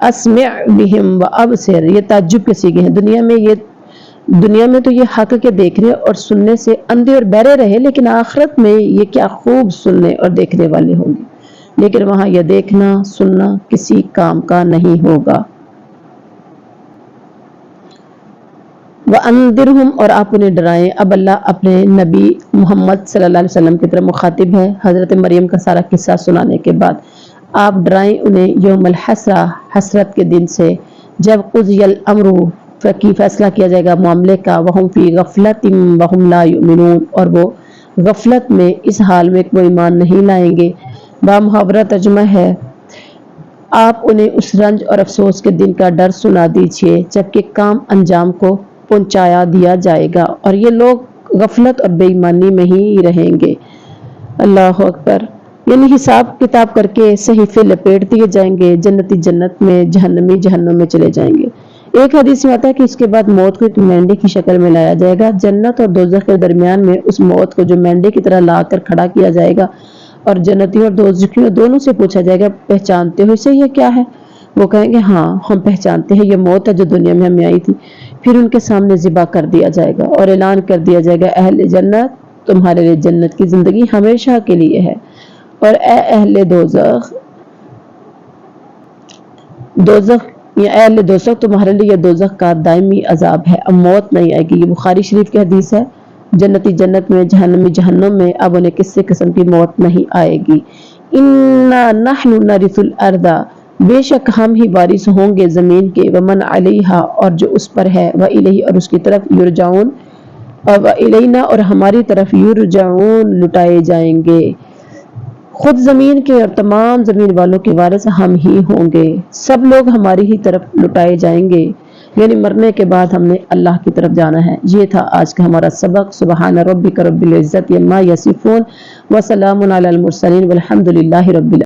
اسمع بہم و ابصر، یہ تعجب کے صیغے ہیں۔ دنیا میں تو یہ حق کے دیکھنے اور سننے سے اندھے اور بہرے رہے، لیکن آخرت میں یہ کیا خوب سننے اور دیکھنے والے ہوں گے، لیکن وہاں یہ دیکھنا سننا کسی کام کا نہیں ہوگا۔ وَأَنذِرْهُمْ، اور آپ انہیں ڈرائیں۔ اب اللہ اپنے نبی محمد صلی اللہ علیہ وسلم کی طرف مخاطب ہے حضرت مریم کا سارا قصہ سنانے کے بعد۔ آپ ڈرائیں انہیں یوم الحسرہ، حسرت کے دن سے، جب قضی الامر، کی فیصلہ کیا جائے گا معاملے کا، وہم فی غفلۃ وہم لا یؤمنون، اور وہ غفلت میں، اس حال میں وہ ایمان نہیں لائیں گے۔ بامحاورہ ترجمہ ہے، آپ انہیں اس رنج اور افسوس کے دن کا ڈر سنا دیجیے جبکہ کام انجام کو پہنچایا دیا جائے گا اور یہ لوگ غفلت اور بے ایمانی میں ہی رہیں گے۔ اللہ اکبر، یعنی حساب کتاب کر کے صحیفے لپیٹ دیے جائیں گے، جنتی جنت میں، جہنمی جہنم میں چلے جائیں گے۔ ایک حدیث میں آتا ہے کہ اس کے بعد موت کو ایک مینڈے کی شکل میں لایا جائے گا، جنت اور دوزخ کے درمیان میں اس موت کو جو مینڈے کی طرح لا کر کھڑا کیا جائے گا، اور جنتیوں اور دوزخیوں دونوں سے پوچھا جائے گا پہچانتے ہو اسے، یہ کیا ہے؟ وہ کہیں گے ہاں ہم پہچانتے ہیں، یہ موت ہے جو دنیا میں ہمیں آئی تھی۔ پھر ان کے سامنے ذبح کر دیا جائے گا اور اعلان کر دیا جائے گا، اہل جنت تمہارے لیے جنت کی زندگی ہمیشہ کے لیے ہے، اور اے اہل دوزخ یا اے اہل دوزخ تمہارے لیے یہ دوزخ کا دائمی عذاب ہے، اب موت نہیں آئے گی۔ یہ بخاری شریف کی حدیث ہے۔ جنتی جنت میں، جہنمی جہنم میں، اب انہیں کسی قسم کی موت نہیں آئے گی۔ اِنَّا نَحْنُ نَرِثُ الْأَرْضَ، بے شک ہم ہی وارث ہوں گے زمین کے، وَمَنْ عَلَيْهَا، اور جو اس پر ہے، وَإِلَيْهِ، اور اس کی طرف، یرجعون، اور وَإِلَيْنَا، اور ہماری طرف، یرجعون، لٹائے جائیں گے۔ خود زمین کے اور تمام زمین والوں کے وارث ہم ہی ہوں گے، سب لوگ ہماری ہی طرف لٹائے جائیں گے، یعنی مرنے کے بعد ہم نے اللہ کی طرف جانا ہے۔ یہ تھا آج کا ہمارا سبق۔ سبحان ربک رب العزت عما یصفون، وسلام علی المرسلین، والحمد للہ رب العالمین۔